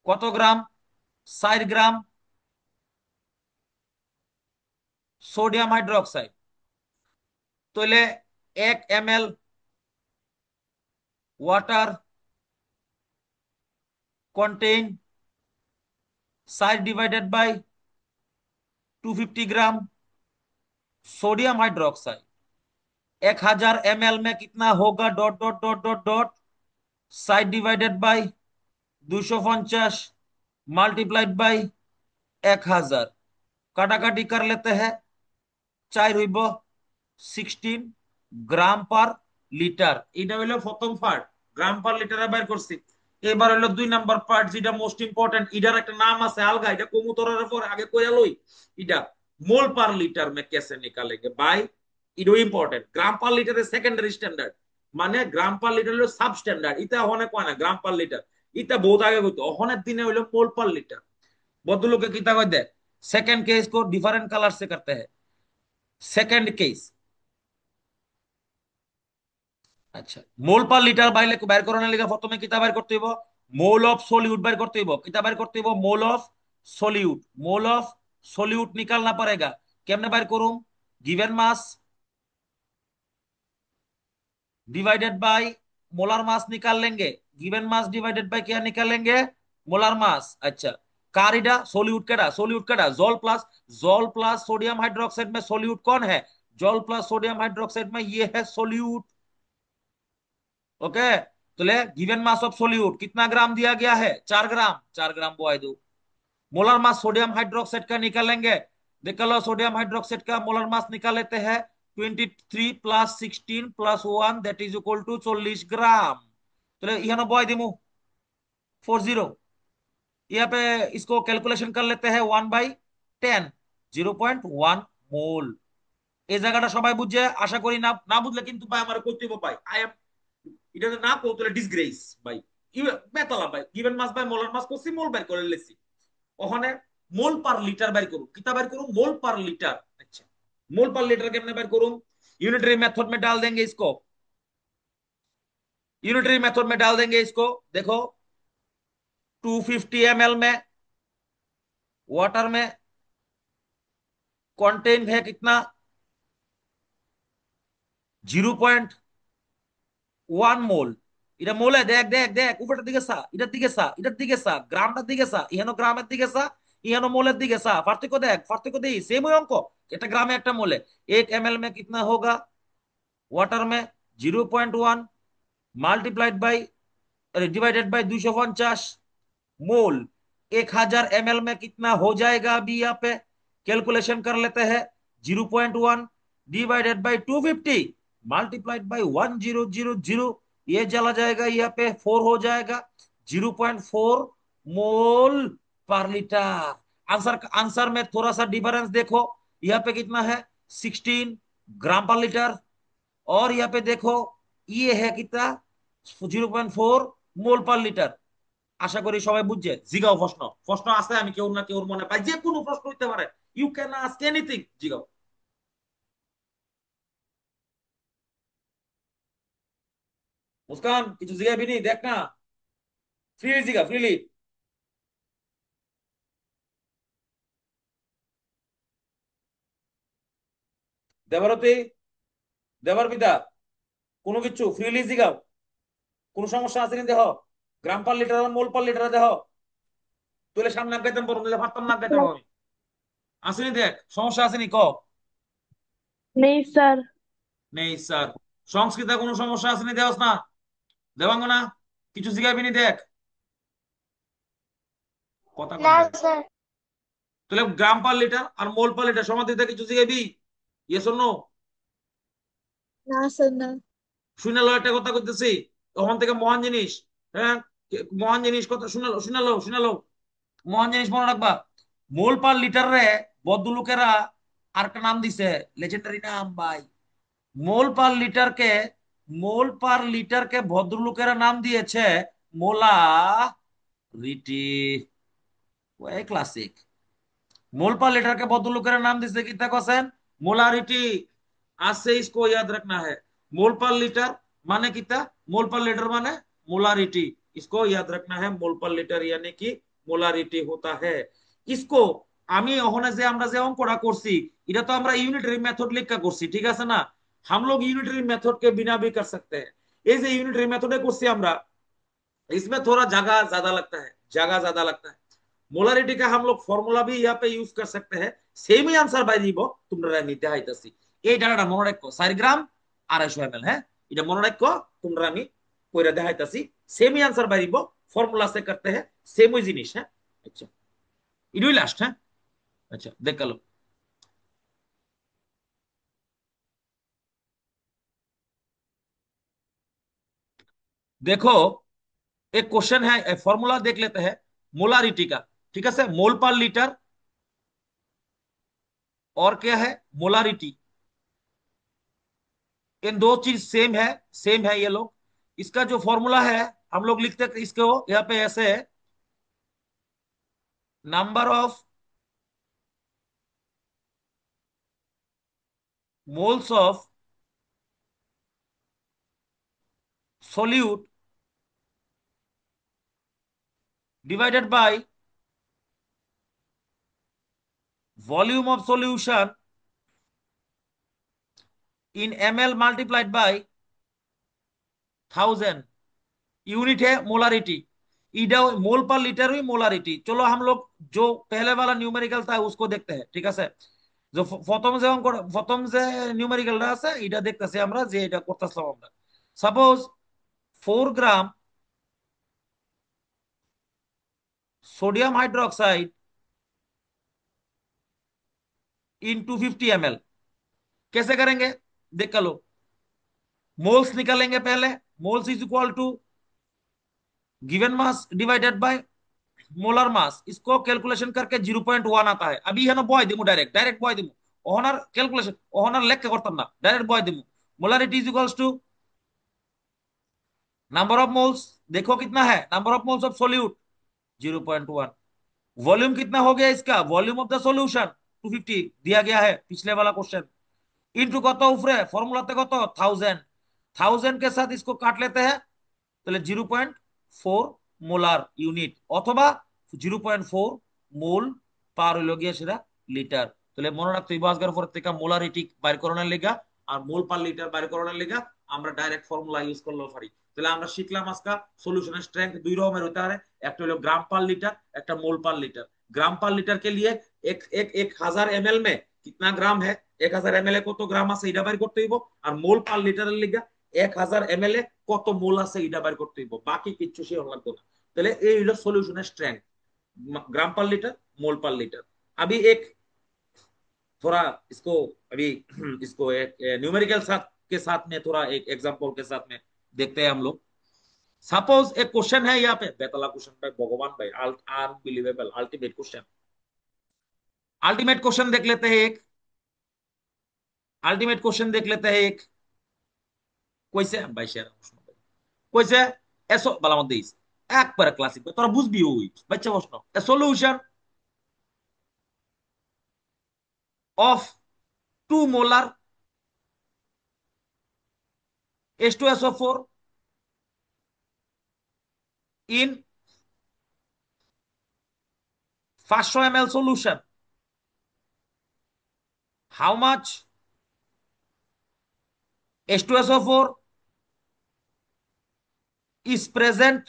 কত গ্রাম, 4 গ্রাম সোডিয়াম হাইড্রোক্সাইড, তাহলে 1 ml water contain 4 divided by 250 gram sodium hydroxide, 1000 ml में कितना होगा dot dot dot dot dot 60 divided by 250 multiplied by 1000, काटाकाटी कर लेते हैं, 4 হইব 16 গ্রাম পার লিটার। এটা হইলো প্রথম পার্ট, গ্রাম পার লিটারে বের করছি। এবার হইলো 2 নাম্বার পার্ট, যেটা মোস্ট ইম্পর্টেন্ট, এটার একটা নাম আছে আলগা, এটা কবুতরের পর আগে কইয়া লই। এটা मोल पर लीटर में कैसे निकालेंगे भाई, এটা ইম্পর্টেন্ট। গ্রাম পার লিটারের সেকেন্ডারি স্ট্যান্ডার্ড, মানে গ্রাম পার লিটার হলো সাব স্ট্যান্ডার্ড, ইটা হনে কয় না গ্রাম পার লিটার, ইটা বহুত আগে কইতো, অহনের দিনে হইলো मोल पर लीटर। বদলুকে কিতা কই দে, सेकंड केस को डिफरेंट कलर से करते हैं। सेकंड केस, আচ্ছা মোল পার লিটার বাইলে বাইর করানোর লিগে প্রথমে কিতা বাইর করতে হইব, মোল অফ সলিউট বাইর করতে হইব। কিতা বাইর করতে হইব, mole of solute, mole of solute निकालना पड़ेगा। কেমনে বাইর করুম, given mass divided by molar मास निकाल लेंगे, गिवन मास डिवाइडेड बाय क्या निकालेंगे, मोलर मास। अच्छा कारिडा सोल्यूट केडा, सोल्यूट केडा जल प्लस सोडियम हाइड्रोक्साइड में सोल्यूट कौन है? जल प्लस सोडियम हाइड्रोक्साइड में ये है सोल्यूट। ओके, तो ले गिवन मास ऑफ सोल्यूट कितना ग्राम दिया गया है? 4 ग्राम, 4 ग्राम बॉय दो। मोलर मास सोडियम हाइड्रोक्साइड का निकालेंगे। देख लो सोडियम हाइड्रोक्साइड का मोलर मास निकाल लेते हैं। 23 + 16 + 1 दैट इज इक्वल टू 40 ग्राम। तो यहाँ बॉय दिमु 40। यहाँ पे इसको कैलकुलेशन कर लेते हैं 1/10, 0.1 মোল। এই জায়গাটা সবাই বুঝছে আশা করি, না না বুঝলে কিন্তু ভাই আমার কর্তব্য পাই, আই এম এটা যদি না কৌতলে ডিসগ্রেস ভাই। বেতালা ভাই given mass by molar mass করছি, মোল বের করে লেছি। ওখানে মোল পার লিটার বের করুন, কিতা বের করুন? মোল পার লিটার। अच्छा, मोल पर लीटर केमने बेर करूं? यूनिटरी मेथड में डाल देंगे इसको, यूनिटरी मेथड में डाल देंगे इसको। देखो 250 ml में वाटर में कंटेन है कितना? 0.1 মোল। এটা মোলে দেখ দেখ দেখ, উপরের দিকে সা, এটার দিকে সা, এটার দিকে সা, গ্রামটার দিকে সা, ইহানো গ্রামের দিকে সা, ইহানো মোলের দিকে সা। পার্থক্য দেখ, পার্থক্য দেই, সেম ওই অঙ্ক। এটা গ্রামে একটা মোলে। 1 ml में कितना होगा? वाटर में 0.1 मल्टीप्लाइड बाई, अरे डिवाइडेड बाई 250 मोल। 1000 ml में कितना हो जाएगा? अभी यहाँ पे कैलकुलेशन कर लेते हैं। 0.1 डिवाइडेड बाई 250 मल्टीप्लाइड बाई 1000, ये चला जाएगा यहाँ पे 4 हो जाएगा। 0.4 मोल पर लीटर। आंसर आंसर में थोड़ा सा डिफरेंस देखो, यहाँ पे कितना है? 16 ग्राम पर लीटर। और यहाँ पे देखो ये है कितना? 0.4 মোল पर লিটার। আশা করি সবাই বুঝছে। জিগাও প্রশ্ন, প্রশ্ন আছে, আমি কেউ না কেউ মনে পাই, যে কোনো প্রশ্ন হইতে পারে। ইউ ক্যান আস্ক এনিথিং, জিগাও। মুস্কান কিছু জিগাবি নি? দেখ না, ফ্রিলি জিগা, ফ্রিলি। দেবারতী, দেবার পিতা, কোনো কিছু ফ্রিলি জিগাও। কোনো সমস্যা আছে নি দেহ? গ্রাম পার লিটার আর মোল পার লিটার দেহ। তুলে সামনে আগাইতাম, বড় দিলে পারতাম না আগাইতাম আমি। আসেনি দেখ, সমস্যা আসেনি ক? नहीं सर। নেই স্যার। সংস্কৃতে কোনো সমস্যা আসেনি দেওস না? দেবাঙ্গনা কিছু জিগাবি নি দেখ, কথা কন ना ভাই। सर। তাহলে গ্রাম পার লিটার আর মোল পার লিটার সমাধিতে কিছু জিগাবি? Yes or no? ना सर ना। শুনে লো, একটা কথা কইতেছি, ওখান থেকে মহান জিনিস। হ্যাঁ, মহান জিনিস কথা শুনালো, শুনালো, শুনালো। মহান জিনিস মনে রাখবা। মোল পার লিটার রে বদলুকেরা আর একটা নাম দিছে, লেজেন্ডারি নাম ভাই। মোল পার লিটার কে, মোল পার লিটার কে ভদ্রলোকেরা নাম দিয়েছে মোলা রিটি। ওই ক্লাসিক। मोल पर लीटर के बहुत लोग नाम दिसे कितना क्वेश्चन? मोलारिटी। आज से इसको याद रखना है। मोल पर लीटर माने कितना? मोल पर लीटर माने मोलारिटी। इसको याद रखना है, मोल पर लीटर यानी कि মোলারিটি होता है। इसको আমি ওখানে যে আমরা যে অঙ্কটা করছি, এটা তো আমরা ইউনিটারি মেথড লিখা করছি, ঠিক আছে না? हम लोग यूनिटरी मेथड के बिना भी कर सकते हैं। ये जो यूनिटरी मेथड করছি আমরা, इसमें थोड़ा जगह ज्यादा लगता है, जगह ज्यादा लगता है। मोलारिटी का हम लोग फॉर्मूला भी यहाँ पे यूज कर सकते हैं। सेम ही आंसर बाई দিব তোমরা নিতে হাইতাছি। এই ডাটাটা মনে রাখো, 4 গ্রাম 250 ml। হ্যাঁ, এটা মনে রাখো, তোমরা আমি কইরা দেখাইতাছি। সেম ही आंसर बाई দিব, फॉर्मूला से करते हैं, सेम ही জিনিস। হ্যাঁ, আচ্ছা, এটাই লাস্ট। হ্যাঁ, আচ্ছা দেখ গেল। देखो एक क्वेश्चन है, फॉर्मूला देख लेते हैं मोलारिटी का। ठीक है सर, मोल पर लीटर और क्या है? मोलारिटी। इन दो चीज सेम है, सेम है ये लोग। इसका जो फॉर्मूला है, हम लोग लिखते हैं इसको यहाँ पे ऐसे है, number of moles of solute divided by volume of solution in ml multiplied by 1000। Unit है मोलारिटी। ईडा मोल पर लीटर हुई मोलारिटी। चलो हम लोग जो पहले वाला न्यूमेरिकल था उसको देखते हैं, ঠিক আছে? যে প্রথম যে নিউমেরিক্যালটা আছে এটা দেখতেছি আমরা, যে এটা করতেছিলাম আমরা। Suppose 4 gram sodium hydroxide in 250 ml, कैसे करेंगे देख लो। मोल्स निकालेंगे पहले। Moles is equal to given mass divided by molar mass. इसको कैलकुलेशन करके 0.1 आता है। अभी है ना बॉय दिमु, डायरेक्ट डायरेक्ट बॉय दिमु। ओहनार कैलकुलेशन ओहनार लेख के करताम ना, डायरेक्ट बॉय दिमु। Molarity is equals to number of moles. देखो कितना है number of moles of solute, 0.1। Volume कितना हो गया इसका, वॉल्यूम ऑफ द सॉल्यूशन 250 दिया गया है पिछले वाला क्वेश्चन। इंटू कत ऊपरे फॉर्मूलाते कत 1000। 1000 के साथ इसको काट लेते हैं, তাহলে 0.4 মোলার ইউনিট অথবা 0.4 মোল পার হইল গিয়ে সেটা লিটার। তাহলে মনে রাখতে হইব আজকের পর থেকে মোলারিটি বাইর করানোর লেগা আর মোল পার লিটার বাইর করানোর লেগা আমরা ডাইরেক্ট ফর্মুলা ইউজ করলেও পারি। তাহলে আমরা শিখলাম আজকে সলিউশনের স্ট্রেংথ দুই রকমের হতে পারে, একটা হলো গ্রাম পার লিটার, একটা मोल पर लीटर। ग्राम पर लीटर के लिए एक 1000 ml में कितना ग्राम है, 1000 ml কত গ্রাম আছে এটা বাইর করতে হইব। আর মোল পার লিটারের লিগা 1000 ml কত মোল আছে এটা বাইর করতে হইব, বাকি কিচ্ছু সে লাগবে না। তাহলে এই হলো সলিউশনের स्ट्रेंथ, ग्राम पर लीटर, मोल पर लीटर। अभी एक थोड़ा इसको अभी इसको एक न्यूमेरिकल साथ के साथ में थोड़ा एक एग्जांपल के साथ में देखते हैं हम लोग। सपोज एक क्वेश्चन है यहाँ पे, बेतला क्वेश्चन भाई, भगवान भाई, unbelievable, ultimate question. Ultimate question देख लेते हैं एक, अल्टीमेट क्वेश्चन देख लेते हैं एक। কইছে ভাই শেয়ার কইছে এসো বালা মধ্যে একবারে ক্লাসিক, তোরা বুঝবি ওই বাচ্চা প্রশ্ন। A solution of 2 molar H2SO4 in 500 ml solution, how much H2SO4 is present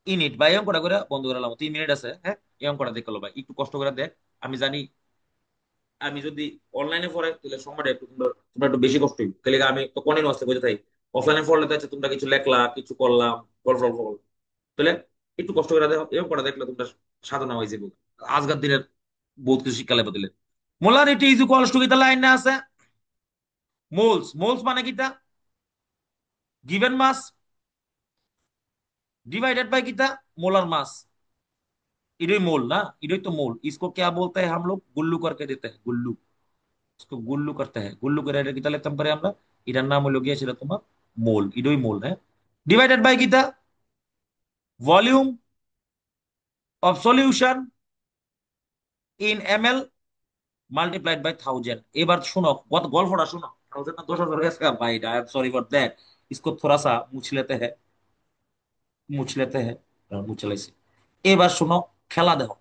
in it। ভাই অঙ্কটা করে বন্ধ করে লাম, 3 মিনিট আছে, হ্যাঁ এই অঙ্কটা দেখলো ভাই, একটু কষ্ট করে দেখ। আমি জানি আমি যদি অনলাইনে পড়ে তাহলে সময়টা একটু তোমরা তোমরা একটু বেশি কষ্ট হইবে, তাহলে আমি তো কন্টিনিউ আসতে বুঝে থাকি। অফলাইনে পড়লে তো হচ্ছে তোমরা কিছু লেখলা কিছু করলাম, গল্প গল্প করলাম। তাহলে একটু কষ্ট করে দেখো, এরকম করে দেখলে তোমরা সাধনা হয়ে যাবে। আজকের দিনের বহুত কিছু শিক্ষা লেবে দিলে। মোলারিটি ইজ ইকুয়ালস টু কিতা লাইন না আছে, মোলস। মোলস মানে কিতা, गिवन मास डिवाइडेड बाय किता मोलर मास। इधर मोल ना, इधर तो मोल, इसको क्या बोलते हैं हम लोग, गुल्लू करके देते हैं, गुल्लू। इसको गुल्लू करते हैं, गुल्लू করে এটা কিতা লিখতাম পারি আমরা, এটার নাম হলো গিয়ে সেটা তোমার মোল, ইডোই মোল। হ্যাঁ ডিভাইডেড বাই কিতা volume of solution in mL multiplied by 1000। এবার শোনো গল্পটা শোনো। 1000 না 10,000 इसका भाई, I am sorry for that. इसको थोड़ा सा মুছ लेते हैं মুছে লাইছি। এবার শোনো, খেলা দেখো।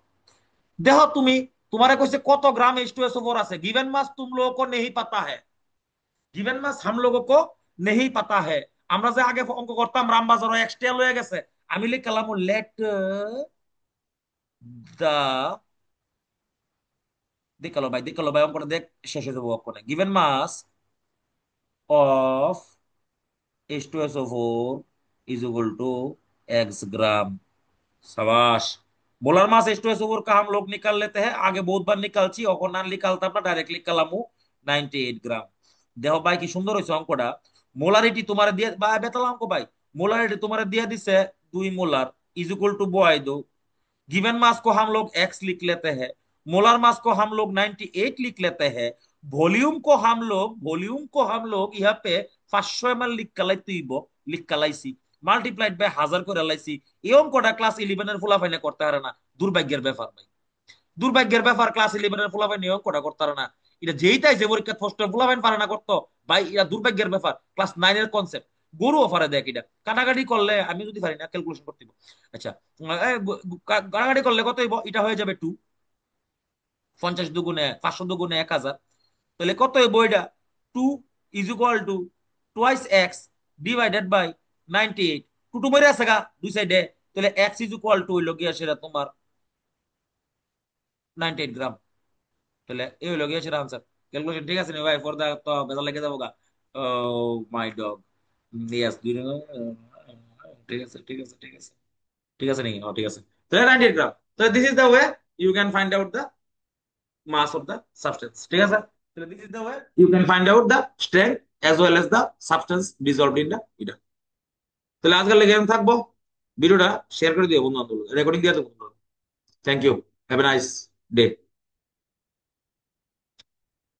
देखो तुम्ही, तुम्हारे को से कत ग्राम H2SO4 আছে, गिवन मास तुम लोगों को नहीं पता है, गिवन मास हम लोगों को नहीं पता है। আমরা যে আগে অঙ্ক করতাম রামবাজার এক্সটেল হয়ে গেছে, আমি লিখলাম লেট দা, দেখালো ভাই অঙ্কটা দেখ, শেষ হয়ে যাবো অঙ্কটা। Given mass of H2SO4 is equal to x gram. शाबाश। मोलर मास H2SO4 का हम लोग निकाल लेते हैं, आगे बहुत बार निकालছি, অখন না নিকালতাম না, ডাইরেক্টলি কালামু 98 গ্রাম। দেখো ভাই কি সুন্দর হয়েছে অঙ্কটা। মোলারিটি তোমার দিয়ে বা বেতাল অঙ্ক ভাই, मोलारिटी तुम्हारे दिया दिसे 2 molar is equal to by दो। गिवन मास को हम लोग x लिख लेते हैं, मोलर मास को हम लोग 98 लिख लेते हैं, वॉल्यूम को हम लोग यहाँ पे 500 ml লিখ কালাইছি, মাল্টিপ্লাইড বাই 1000 করে লাইছি। এই অঙ্কটা ক্লাস 11 এর ফুলাফাইনে করতে পারে না, দুর্ভাগ্যের ব্যাপার ভাই, দুর্ভাগ্যের ব্যাপার। ক্লাস 11 এর ফুলাফাইন এই অঙ্কটা করতে পারে না, এটা যেইটাই যে পরীক্ষা ফার্স্ট ফুলাফাইন পারে না করতো ভাই, এটা দুর্ভাগ্যের ব্যাপার। ক্লাস 9 এর কনসেপ্ট গরু অফারে দেখ, এটা কাটাকাটি করলে আমি যদি পারি না ক্যালকুলেশন করতে দিব। আচ্ছা কাটাকাটি করলে কত হইব, এটা হয়ে যাবে 2, 50 দুগুণে 500 দুগুণে 1000, তাহলে কত হইব এটা, 2 is equal to twice x divided by 98। টুটু মরে আছে গা দুই সাইডে, তাহলে এক্স ইজ ইকুয়াল টু হইল গিয়া সেটা তোমার 98 গ্রাম। তাহলে এই হইলো গিয়ে সেটা আনসার। ক্যালকুলেশন ঠিক আছে নি ভাই? ফর দা তো বেজাল লেগে যাবো গা। ও মাই ডগ। ইয়েস, দুই ঠিক আছে ঠিক আছে ঠিক আছে ঠিক আছে নি? ও ঠিক আছে। তাহলে 98 গ্রাম। তো this is the way you can find out the mass of the substance. ঠিক আছে? তাহলে this is the way you can find out the strength as well as the substance dissolved in the ইটা। তাহলে আজকাল লেগে আমি থাকবো। ভিডিওটা শেয়ার করে দিও বন্ধু বান্ধব, রেকর্ডিং দিয়ে দেবো। Thank you, have a nice day.